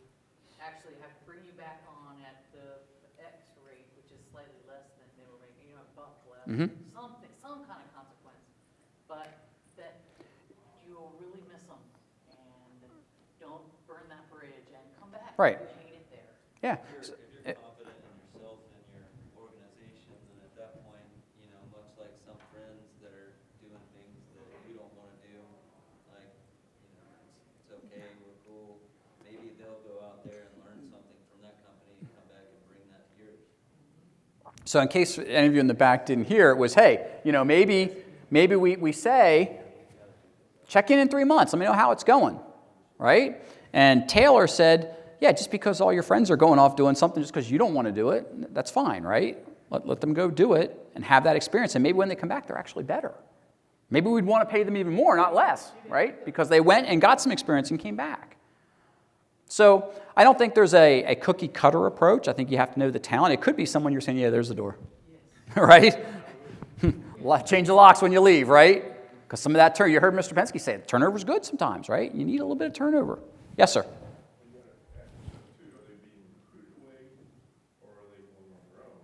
actually have to bring you back on at the X rate, which is slightly less than they were making, a buck less, something, some kind of consequence, but that you'll really miss them, and don't burn that bridge and come back. Right. You hate it there. Yeah. If you're confident in yourself and your organizations, and at that point, much like some friends that are doing things that you don't want to do, like, it's okay, we're cool. Maybe they'll go out there and learn something from that company and come back and bring that to yours. So in case any of you in the back didn't hear, it was, hey, maybe we say, check in 3 months. Let me know how it's going, right? And Taylor said, yeah, just because all your friends are going off doing something just because you don't want to do it, that's fine, right? Let them go do it and have that experience. And maybe when they come back, they're actually better. Maybe we'd want to pay them even more, not less, right? Because they went and got some experience and came back. So I don't think there's a cookie cutter approach. I think you have to know the talent. It could be someone you're saying, yeah, there's the door, right? Change the locks when you leave, right? Because some of that you heard Mr. Penske say, turnover's good sometimes, right? You need a little bit of turnover. Yes, sir.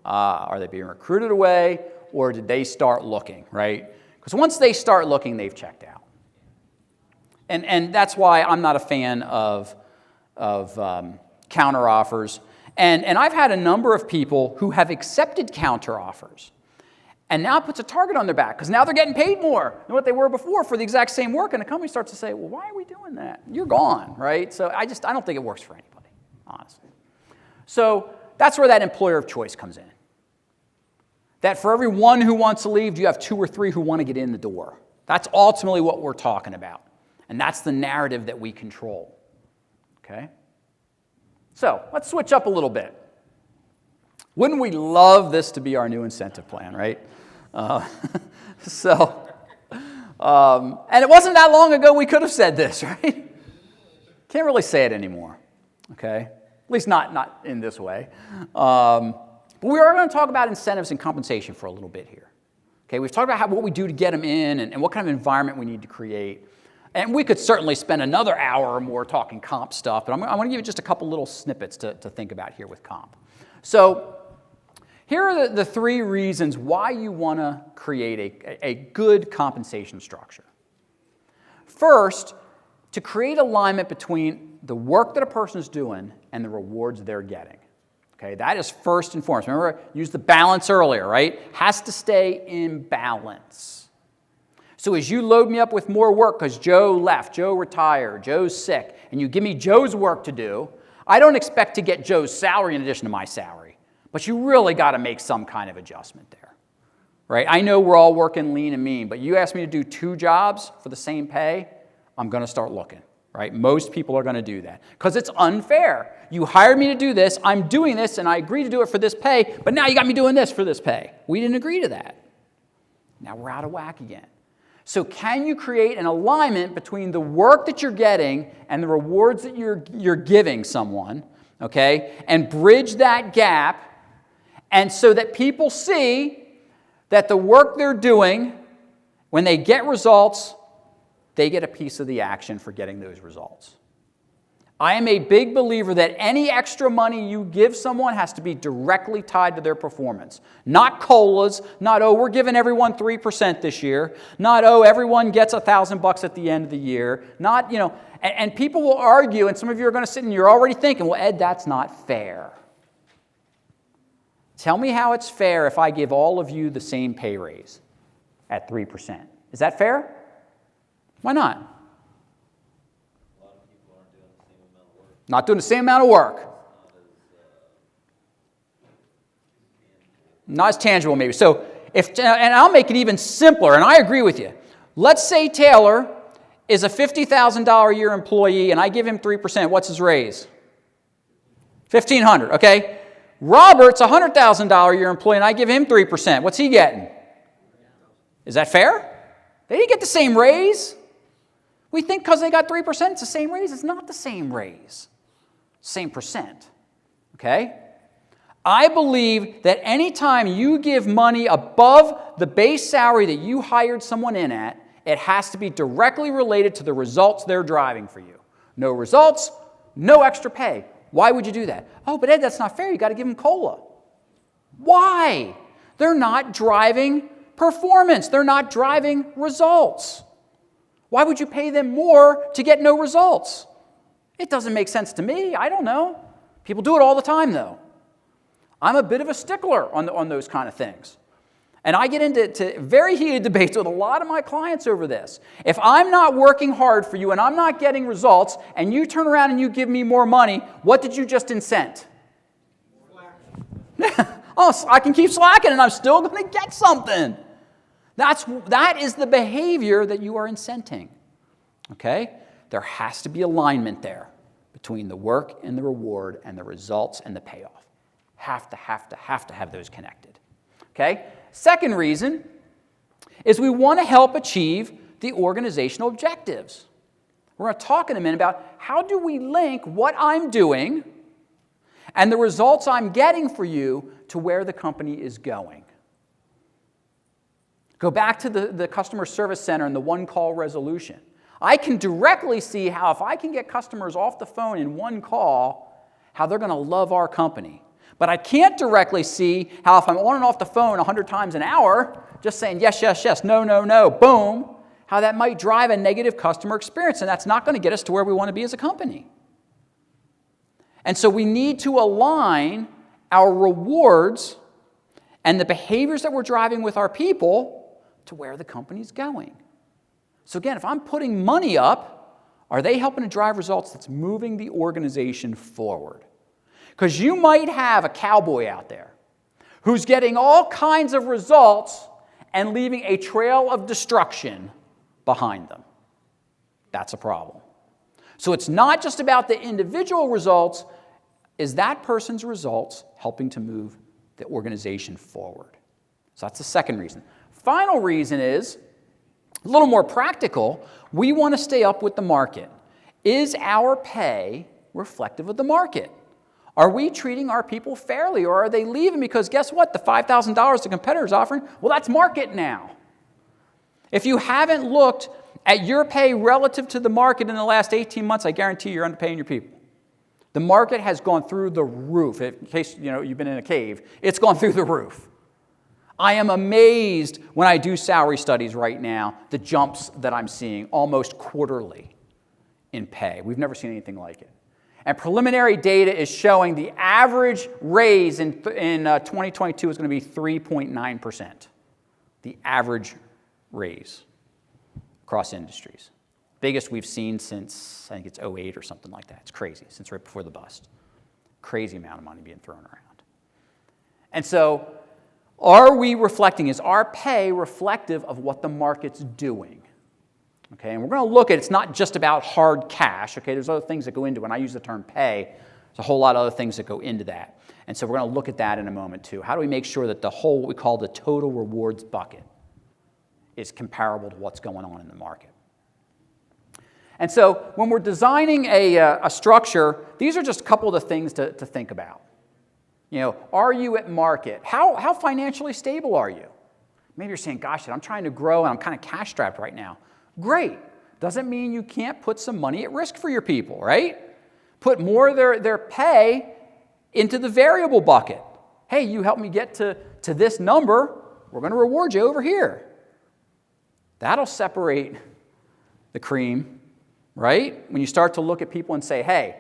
Are they being recruited away, or did they start looking, right? Because once they start looking, they've checked out. And that's why I'm not a fan of counteroffers. And I've had a number of people who have accepted counteroffers, and now it puts a target on their back, because now they're getting paid more than what they were before for the exact same work, and the company starts to say, well, why are we doing that? You're gone, right? So I don't think it works for anybody, honestly. So that's where that employer of choice comes in. That for every one who wants to leave, you have 2 or 3 who want to get in the door. That's ultimately what we're talking about. And that's the narrative that we control. Okay? So let's switch up a little bit. Wouldn't we love this to be our new incentive plan, right? And it wasn't that long ago we could have said this, right? Can't really say it anymore. Okay? At least not in this way. But we are going to talk about incentives and compensation for a little bit here. Okay, we've talked about what we do to get them in and what kind of environment we need to create. And we could certainly spend another hour or more talking comp stuff, but I want to give you just a couple little snippets to think about here with comp. So here are the 3 reasons why you want to create a good compensation structure. First, to create alignment between the work that a person is doing and the rewards they're getting. Okay, that is first and foremost. Remember, I used the balance earlier, right? Has to stay in balance. So as you load me up with more work because Joe left, Joe retired, Joe's sick, and you give me Joe's work to do, I don't expect to get Joe's salary in addition to my salary. But you really got to make some kind of adjustment there, right? I know we're all working lean and mean, but you ask me to do 2 jobs for the same pay, I'm going to start looking, right? Most people are going to do that because it's unfair. You hired me to do this, I'm doing this, and I agree to do it for this pay, but now you got me doing this for this pay. We didn't agree to that. Now we're out of whack again. So can you create an alignment between the work that you're getting and the rewards that you're giving someone, okay, and bridge that gap, and so that people see that the work they're doing, when they get results, they get a piece of the action for getting those results. I am a big believer that any extra money you give someone has to be directly tied to their performance. Not COLAs, not, oh, we're giving everyone 3% this year, not, oh, everyone gets $1,000 at the end of the year, not, and people will argue, and some of you are going to sit and you're already thinking, well, Ed, that's not fair. Tell me how it's fair if I give all of you the same pay raise at 3%. Is that fair? Why not? Not doing the same amount of work. Not as tangible, maybe. So, and I'll make it even simpler, and I agree with you. Let's say Taylor is a $50,000 a year employee, and I give him 3%. What's his raise? $1,500, okay? Robert's a $100,000 a year employee, and I give him 3%. What's he getting? Is that fair? They didn't get the same raise. We think because they got 3%, it's the same raise. It's not the same raise. Same percent, okay? I believe that anytime you give money above the base salary that you hired someone in at, it has to be directly related to the results they're driving for you. No results, no extra pay. Why would you do that? Oh, but Ed, that's not fair. You got to give them COLA. Why? They're not driving performance. They're not driving results. Why would you pay them more to get no results? It doesn't make sense to me. I don't know. People do it all the time, though. I'm a bit of a stickler on those kind of things. And I get into very heated debates with a lot of my clients over this. If I'm not working hard for you and I'm not getting results, and you turn around and you give me more money, what did you just incent? Oh, I can keep slacking and I'm still going to get something. That is the behavior that you are incenting. Okay? There has to be alignment there between the work and the reward and the results and the payoff. Have to have those connected. Okay? Second reason is we want to help achieve the organizational objectives. We're going to talk in a minute about how do we link what I'm doing and the results I'm getting for you to where the company is going. Go back to the customer service center and the one-call resolution. I can directly see how if I can get customers off the phone in one call, how they're going to love our company. But I can't directly see how if I'm on and off the phone 100 times an hour, just saying yes, yes, yes, no, no, no, boom, how that might drive a negative customer experience, and that's not going to get us to where we want to be as a company. And so we need to align our rewards and the behaviors that we're driving with our people to where the company's going. So again, if I'm putting money up, are they helping to drive results that's moving the organization forward? Because you might have a cowboy out there who's getting all kinds of results and leaving a trail of destruction behind them. That's a problem. So it's not just about the individual results. Is that person's results helping to move the organization forward? So that's the second reason. Final reason is a little more practical. We want to stay up with the market. Is our pay reflective of the market? Are we treating our people fairly, or are they leaving because guess what? The $5,000 the competitor's offering, well, that's market now. If you haven't looked at your pay relative to the market in the last 18 months, I guarantee you're underpaying your people. The market has gone through the roof. In case you've been in a cave, it's gone through the roof. I am amazed when I do salary studies right now, the jumps that I'm seeing almost quarterly in pay. We've never seen anything like it. And preliminary data is showing the average raise in 2022 is going to be 3.9%. The average raise across industries. Biggest we've seen since, I think it's 2008 or something like that. It's crazy, since right before the bust. Crazy amount of money being thrown around. And so, is our pay reflective of what the market's doing? Okay, and we're going to look at, it's not just about hard cash. Okay, there's other things that go into it. When I use the term pay, there's a whole lot of other things that go into that. And so we're going to look at that in a moment too. How do we make sure that the whole, what we call the total rewards bucket, is comparable to what's going on in the market? And so when we're designing a structure, these are just a couple of the things to think about. You know, are you at market? How financially stable are you? Maybe you're saying, gosh, I'm trying to grow and I'm kind of cash strapped right now. Great. Doesn't mean you can't put some money at risk for your people, right? Put more of their pay into the variable bucket. Hey, you help me get to this number, we're going to reward you over here. That'll separate the cream, right? When you start to look at people and say, hey,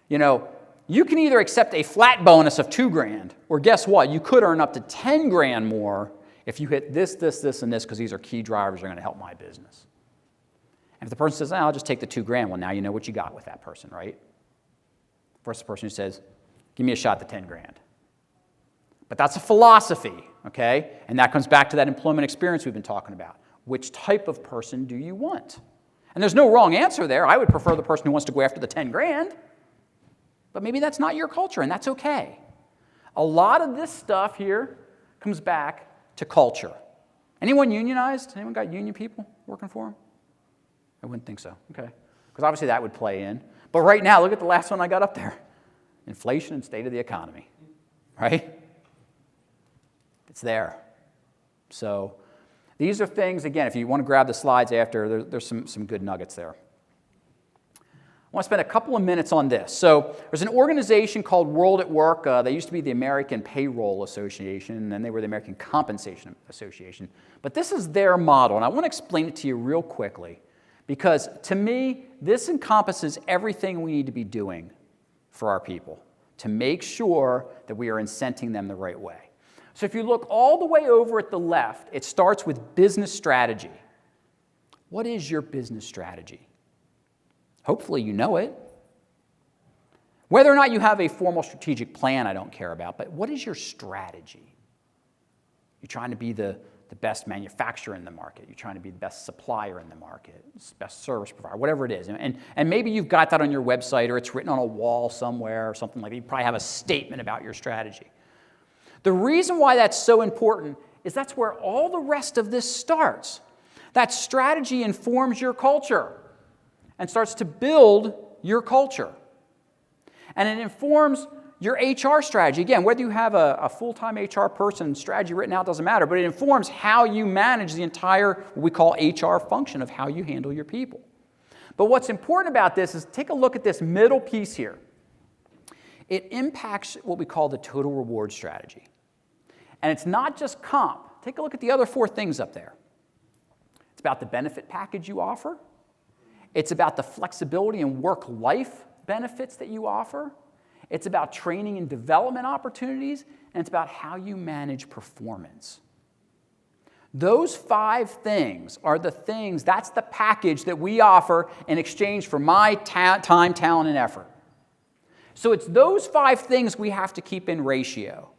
you know, you can either accept a flat bonus of $2,000, or guess what? You could earn up to $10,000 more if you hit this, and this, because these are key drivers that are going to help my business. And if the person says, I'll just take the $2,000, well, now you know what you got with that person, right? Versus the person who says, give me a shot at the $10,000. But that's a philosophy, okay? And that comes back to that employment experience we've been talking about. Which type of person do you want? And there's no wrong answer there. I would prefer the person who wants to go after the $10,000. But maybe that's not your culture, and that's okay. A lot of this stuff here comes back to culture. Anyone unionized? Anyone got union people working for them? I wouldn't think so, okay. Because obviously that would play in. But right now, look at the last one I got up there. Inflation and state of the economy, right? It's there. So these are things, again, if you want to grab the slides after, there's some good nuggets there. I want to spend a couple of minutes on this. So there's an organization called World at Work. They used to be the American Payroll Association, and then they were the American Compensation Association. But this is their model, and I want to explain it to you real quickly, because to me, this encompasses everything we need to be doing for our people to make sure that we are incenting them the right way. So if you look all the way over at the left, it starts with business strategy. What is your business strategy? Hopefully you know it. Whether or not you have a formal strategic plan, I don't care about, but what is your strategy? You're trying to be the best manufacturer in the market. You're trying to be the best supplier in the market, best service provider, whatever it is. And maybe you've got that on your website or it's written on a wall somewhere or something like that. You probably have a statement about your strategy. The reason why that's so important is that's where all the rest of this starts. That strategy informs your culture and starts to build your culture. And it informs your HR strategy. Again, whether you have a full-time HR person, strategy written out, doesn't matter, but it informs how you manage the entire, what we call HR function of how you handle your people. But what's important about this is take a look at this middle piece here. It impacts what we call the total reward strategy. And it's not just comp. Take a look at the other 4 things up there. It's about the benefit package you offer. It's about the flexibility and work-life benefits that you offer. It's about training and development opportunities. And it's about how you manage performance. Those 5 things are the things, that's the package that we offer in exchange for my time, talent, and effort. So it's those 5 things we have to keep in ratio.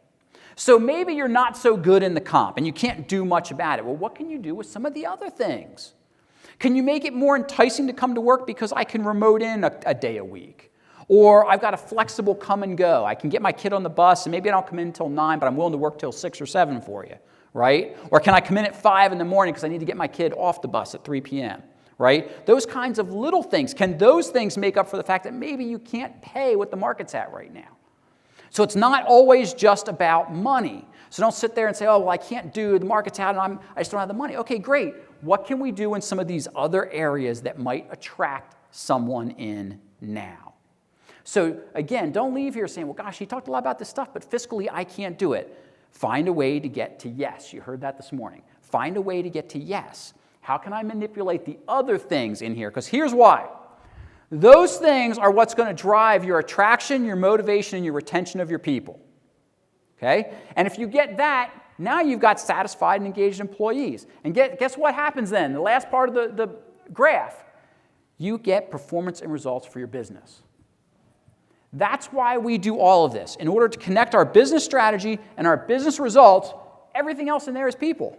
So maybe you're not so good in the comp and you can't do much about it. Well, what can you do with some of the other things? Can you make it more enticing to come to work because I can remote in a day a week? Or I've got a flexible come and go. I can get my kid on the bus and maybe I don't come in until 9, but I'm willing to work till 6 or 7 for you, right? Or can I come in at 5 in the morning because I need to get my kid off the bus at 3 p.m., right? Those kinds of little things. Can those things make up for the fact that maybe you can't pay what the market's at right now? So it's not always just about money. So don't sit there and say, oh, well, I can't do, the market's out and I just don't have the money. Okay, great. What can we do in some of these other areas that might attract someone in now? So again, don't leave here saying, well, gosh, he talked a lot about this stuff, but fiscally I can't do it. Find a way to get to yes. You heard that this morning. Find a way to get to yes. How can I manipulate the other things in here? Because here's why. Those things are what's going to drive your attraction, your motivation, and your retention of your people. Okay? And if you get that, now you've got satisfied and engaged employees. And guess what happens then? The last part of the graph. You get performance and results for your business. That's why we do all of this. In order to connect our business strategy and our business results, everything else in there is people.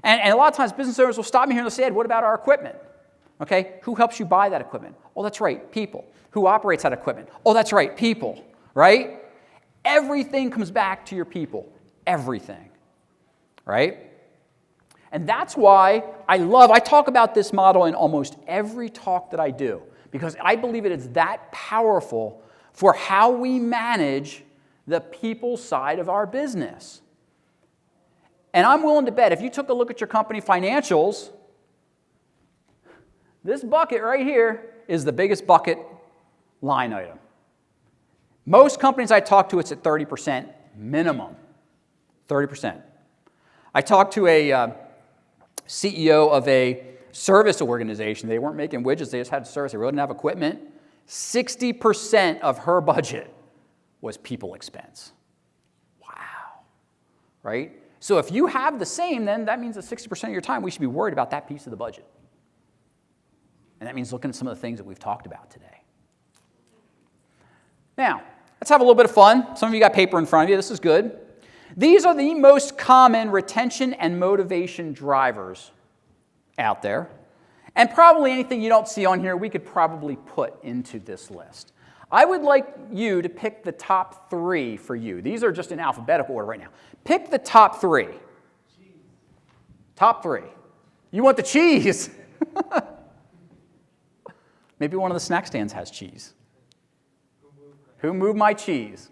And a lot of times business owners will stop me here and they'll say, Ed, what about our equipment? Okay, who helps you buy that equipment? Oh, that's right, people. Who operates that equipment? Oh, that's right, people, right? Everything comes back to your people. Everything, right? And that's why I talk about this model in almost every talk that I do, because I believe it is that powerful for how we manage the people side of our business. And I'm willing to bet if you took a look at your company financials, this bucket right here is the biggest bucket line item. Most companies I talk to, it's at 30% minimum. 30%. I talked to a CEO of a service organization. They weren't making widgets, they just had service. They really didn't have equipment. 60% of her budget was people expense. Wow. Right? So if you have the same, then that means that 60% of your time we should be worried about that piece of the budget. And that means looking at some of the things that we've talked about today. Now, let's have a little bit of fun. Some of you got paper in front of you. This is good. These are the most common retention and motivation drivers out there. And probably anything you don't see on here, we could probably put into this list. I would like you to pick the top 3 for you. These are just in alphabetical order right now. Pick the top 3. Top 3. You want the cheese. Maybe one of the snack stands has cheese. Who moved my cheese?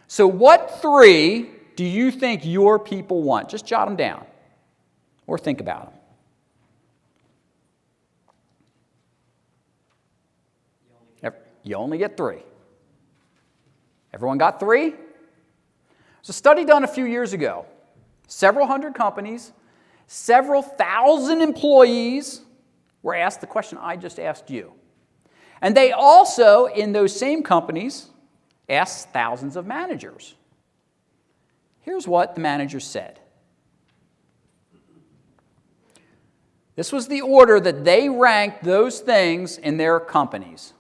So what 3 do you think your people want? Just jot them down or think about them. You only get 3. Everyone got 3? There's a study done a few years ago. Several hundred companies, several thousand employees were asked the question I just asked you. And they also, in those same companies, asked thousands of managers. Here's what the managers said. This was the order that they ranked those things in their companies.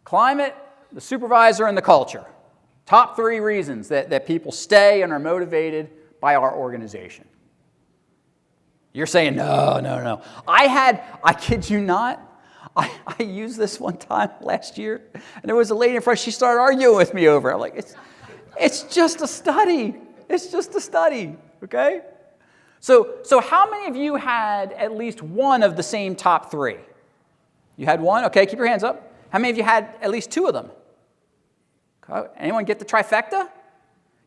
Climate, the supervisor, and the culture. Top 3 reasons that people stay and are motivated by our organization. You're saying, no. I kid you not, I used this one time last year, and there was a lady in front, she started arguing with me over it. I'm like, it's just a study. It's just a study, okay? So how many of you had at least one of the same top 3? You had one? Okay, keep your hands up. How many of you had at least 2 of them? Okay. Anyone get the trifecta?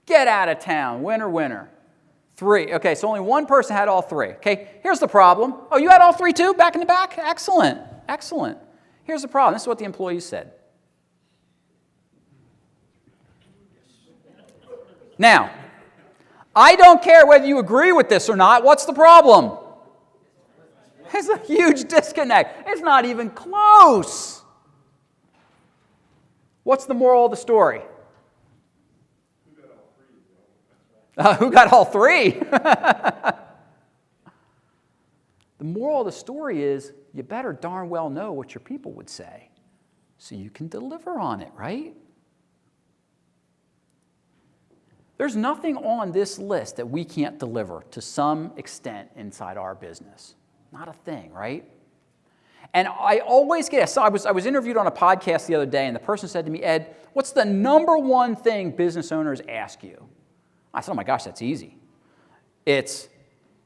Get out of town. Winner, winner. 3. Okay, so only one person had all 3. Okay, here's the problem. Oh, you had all 3 too? Back in the back? Excellent. Excellent. Here's the problem. This is what the employees said. Now, I don't care whether you agree with this or not. What's the problem? There's a huge disconnect. It's not even close. What's the moral of the story? Who got all 3? The moral of the story is you better darn well know what your people would say so you can deliver on it, right? There's nothing on this list that we can't deliver to some extent inside our business. Not a thing, right? And I always get asked, so I was interviewed on a podcast the other day, and the person said to me, Ed, what's the number one thing business owners ask you? I said, oh my gosh, that's easy. It's,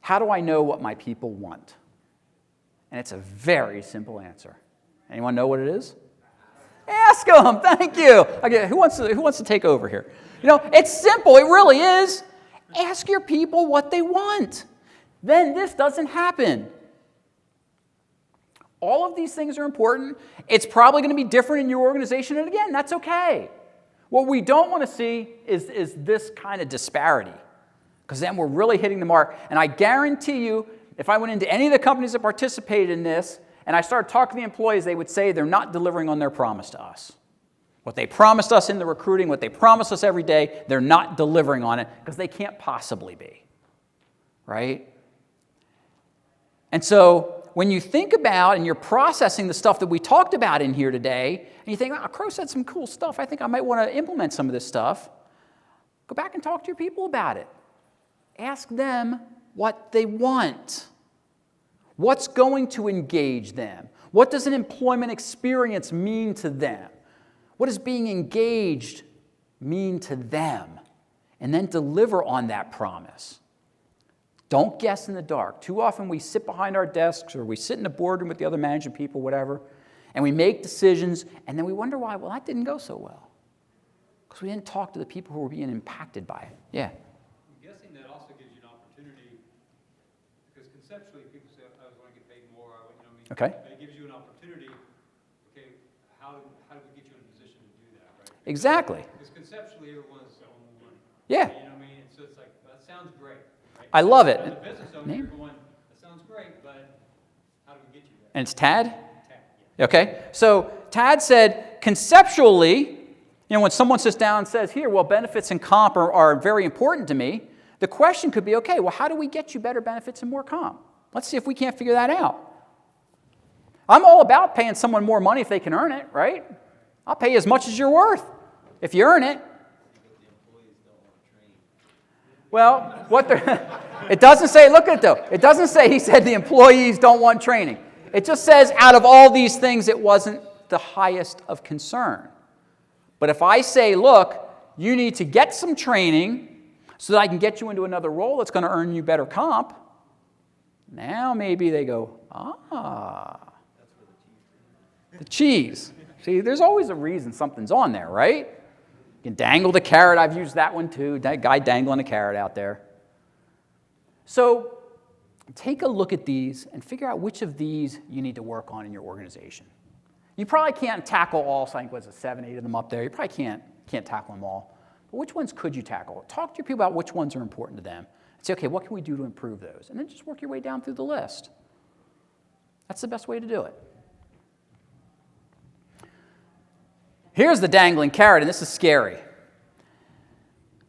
how do I know what my people want? And it's a very simple answer. Anyone know what it is? Ask them. Thank you. Okay, who wants to take over here? You know, it's simple. It really is. Ask your people what they want. Then this doesn't happen. All of these things are important. It's probably going to be different in your organization, and again, that's okay. What we don't want to see is this kind of disparity, because then we're really hitting the mark. And I guarantee you, if I went into any of the companies that participated in this, and I started talking to the employees, they would say they're not delivering on their promise to us. What they promised us in the recruiting, what they promise us every day, they're not delivering on it because they can't possibly be, right? And so when you think about and you're processing the stuff that we talked about in here today, and you think, oh, Crow said some cool stuff, I think I might want to implement some of this stuff, go back and talk to your people about it. Ask them what they want. What's going to engage them? What does an employment experience mean to them? What does being engaged mean to them? And then deliver on that promise. Don't guess in the dark. Too often we sit behind our desks or we sit in a boardroom with the other management people, whatever, and we make decisions, and then we wonder why, well, that didn't go so well. Because we didn't talk to the people who were being impacted by it. Yeah. I'm guessing that also gives you an opportunity, because conceptually people say, I was going to get paid more, Okay. But it gives you an opportunity, okay, how do we get you in a position to do that, right? Exactly. Because conceptually everyone's selling more money. Yeah. You know what I mean? And so it's like, that sounds great. Right? I love it. As a business owner, Name? you're going, that sounds great, but how do we get you there? And it's Tad? Tech, yeah. Okay. So Tad said, conceptually, when someone sits down and says, here, well, benefits and comp are very important to me, the question could be, okay, well, how do we get you better benefits and more comp? Let's see if we can't figure that out. I'm all about paying someone more money if they can earn it, right? I'll pay you as much as you're worth if you earn it. Well, it doesn't say, look at it though. It doesn't say he said the employees don't want training. It just says out of all these things, it wasn't the highest of concern. But if I say, look, you need to get some training so that I can get you into another role that's going to earn you better comp, now maybe they go, the cheese. See, there's always a reason something's on there, right? You can dangle the carrot. I've used that one too. That guy dangling a carrot out there. So take a look at these and figure out which of these you need to work on in your organization. You probably can't tackle all, so I think, 7, 8 of them up there. You probably can't tackle them all. But which ones could you tackle? Talk to your people about which ones are important to them. And say, okay, what can we do to improve those? And then just work your way down through the list. That's the best way to do it. Here's the dangling carrot, and this is scary.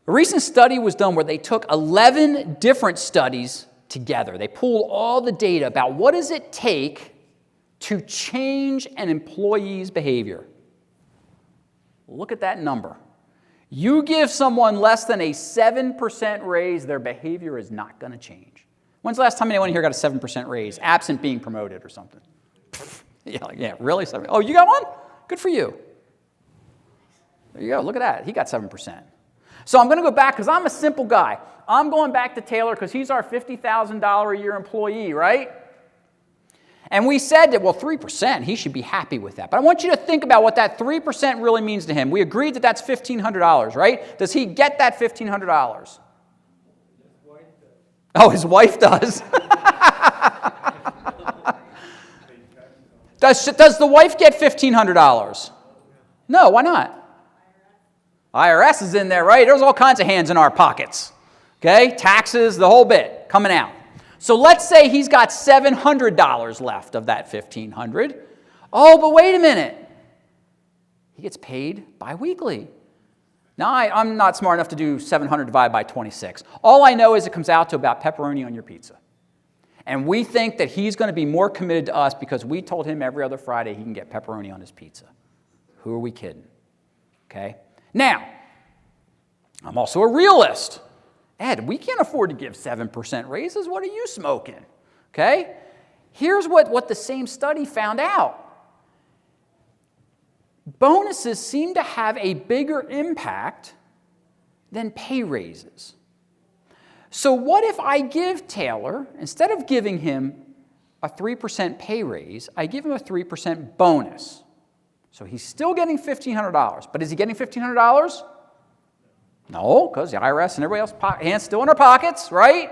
A recent study was done where they took 11 different studies together. They pulled all the data about what does it take to change an employee's behavior. Look at that number. You give someone less than a 7% raise, their behavior is not going to change. When's the last time anyone here got a 7% raise, absent being promoted or something? Yeah, really? Oh, you got one? Good for you. There you go. Look at that. He got 7%. So I'm going to go back because I'm a simple guy. I'm going back to Taylor because he's our $50,000 a year employee, right? And we said that, well, 3%, he should be happy with that. But I want you to think about what that 3% really means to him. We agreed that that's $1,500, right? Does he get that $1,500? Oh, his wife does. Does the wife get $1,500? No, why not? IRS is in there, right? There's all kinds of hands in our pockets. Okay? Taxes, the whole bit coming out. So let's say he's got $700 left of that $1,500. Oh, but wait a minute. He gets paid biweekly. Now, I'm not smart enough to do 700 divided by 26. All I know is it comes out to about pepperoni on your pizza. And we think that he's going to be more committed to us because we told him every other Friday he can get pepperoni on his pizza. Who are we kidding? Okay? Now, I'm also a realist. Ed, we can't afford to give 7% raises. What are you smoking? Okay? Here's what the same study found out. Bonuses seem to have a bigger impact than pay raises. So what if I give Taylor, instead of giving him a 3% pay raise, I give him a 3% bonus? So he's still getting $1,500. But is he getting $1,500? No, because the IRS and everybody else hands still in our pockets, right?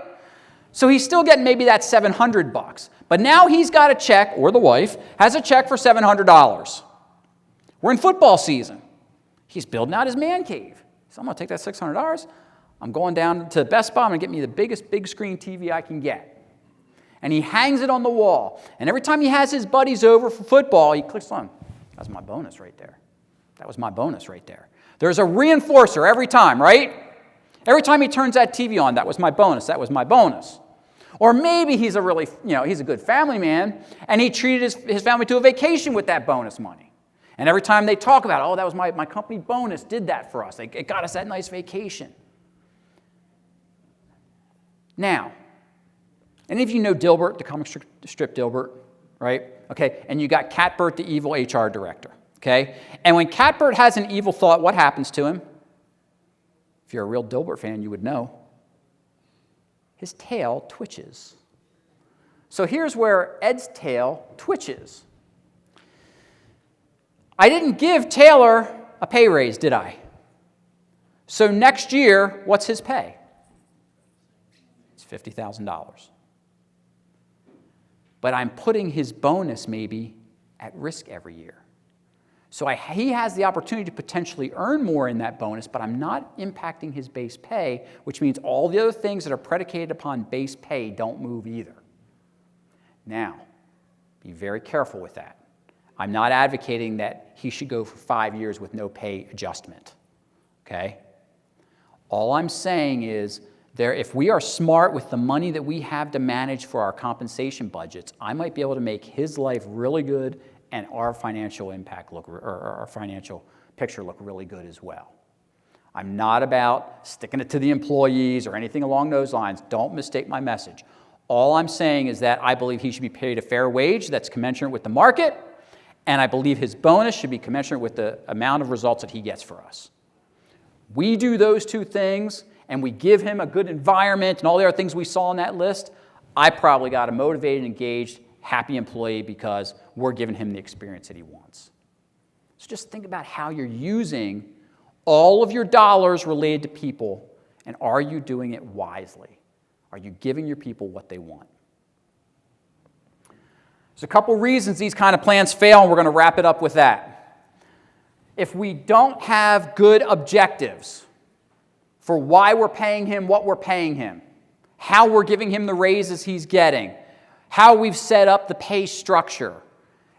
So he's still getting maybe that $700. But now he's got a check, or the wife has a check for $700. We're in football season. He's building out his man cave. So I'm going to take that $600. I'm going down to Best Buy. I'm going to get me the biggest big screen TV I can get. And he hangs it on the wall. And every time he has his buddies over for football, he clicks on. That's my bonus right there. That was my bonus right there. There's a reinforcer every time, right? Every time he turns that TV on, that was my bonus. That was my bonus. Or maybe he's a really, he's a good family man, and he treated his family to a vacation with that bonus money. And every time they talk about, oh, that was my company bonus, did that for us. It got us that nice vacation. Now, Any of you know Dilbert, the comic strip Dilbert, right? Okay, and you got Catbert, the evil HR director, okay? And when Catbert has an evil thought, what happens to him? If you're a real Dilbert fan, you would know. His tail twitches. So here's where Ed's tail twitches. I didn't give Taylor a pay raise, did I? So next year, what's his pay? It's $50,000. But I'm putting his bonus maybe at risk every year. So he has the opportunity to potentially earn more in that bonus, but I'm not impacting his base pay, which means all the other things that are predicated upon base pay don't move either. Now, be very careful with that. I'm not advocating that he should go for 5 years with no pay adjustment, okay? All I'm saying is, if we are smart with the money that we have to manage for our compensation budgets, I might be able to make his life really good and our financial impact or our financial picture look really good as well. I'm not about sticking it to the employees or anything along those lines. Don't mistake my message. All I'm saying is that I believe he should be paid a fair wage that's commensurate with the market, and I believe his bonus should be commensurate with the amount of results that he gets for us. We do those two things, and we give him a good environment and all the other things we saw on that list, I probably got a motivated, engaged, happy employee because we're giving him the experience that he wants. So just think about how you're using all of your dollars related to people, and are you doing it wisely? Are you giving your people what they want? There's a couple reasons these kind of plans fail, and we're going to wrap it up with that. If we don't have good objectives for why we're paying him what we're paying him, how we're giving him the raises he's getting, how we've set up the pay structure,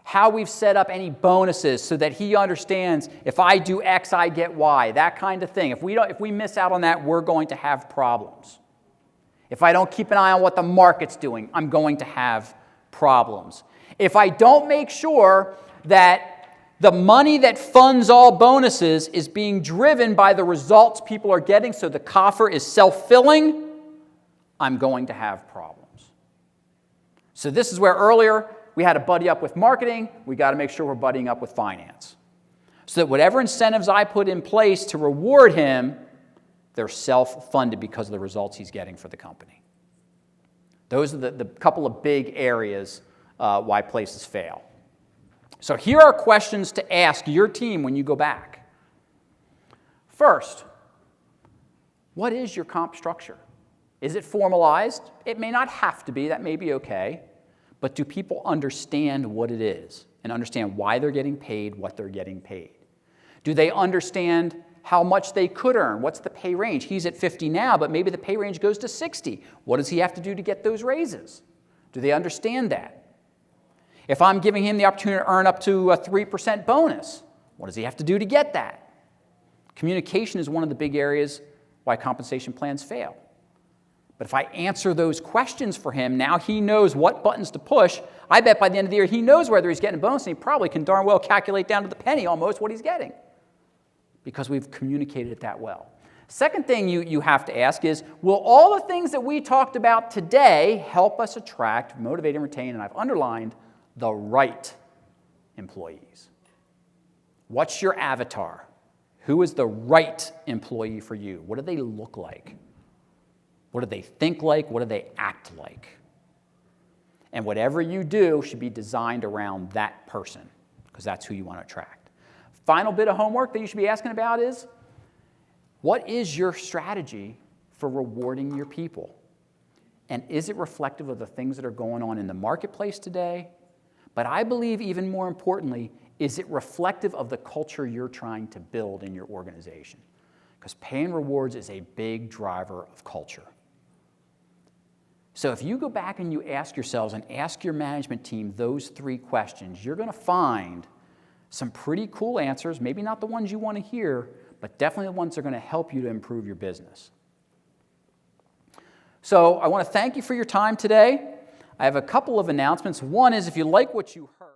how we've set up any bonuses so that he understands if I do X, I get Y, that kind of thing. If we miss out on that, we're going to have problems. If I don't keep an eye on what the market's doing, I'm going to have problems. If I don't make sure that the money that funds all bonuses is being driven by the results people are getting so the coffer is self-filling, I'm going to have problems. So this is where earlier we had to buddy up with marketing. We got to make sure we're buddying up with finance. So that whatever incentives I put in place to reward him, they're self-funded because of the results he's getting for the company. Those are the couple of big areas why places fail. So here are questions to ask your team when you go back. First, what is your comp structure? Is it formalized? It may not have to be. That may be okay. But do people understand what it is and understand why they're getting paid what they're getting paid? Do they understand how much they could earn? What's the pay range? He's at 50 now, but maybe the pay range goes to 60. What does he have to do to get those raises? Do they understand that? If I'm giving him the opportunity to earn up to a 3% bonus, what does he have to do to get that? Communication is one of the big areas why compensation plans fail. But if I answer those questions for him, now he knows what buttons to push. I bet by the end of the year he knows whether he's getting a bonus, and he probably can darn well calculate down to the penny almost what he's getting because we've communicated it that well. Second thing you have to ask is, will all the things that we talked about today help us attract, motivate, and retain, and I've underlined, the right employees? What's your avatar? Who is the right employee for you? What do they look like? What do they think like? What do they act like? And whatever you do should be designed around that person because that's who you want to attract. Final bit of homework that you should be asking about is, what is your strategy for rewarding your people? And is it reflective of the things that are going on in the marketplace today? But I believe even more importantly, is it reflective of the culture you're trying to build in your organization? Because pay and rewards is a big driver of culture. So if you go back and you ask yourselves and ask your management team those 3 questions, you're going to find some pretty cool answers, maybe not the ones you want to hear, but definitely the ones that are going to help you to improve your business. So I want to thank you for your time today. I have a couple of announcements. One is if you like what you heard,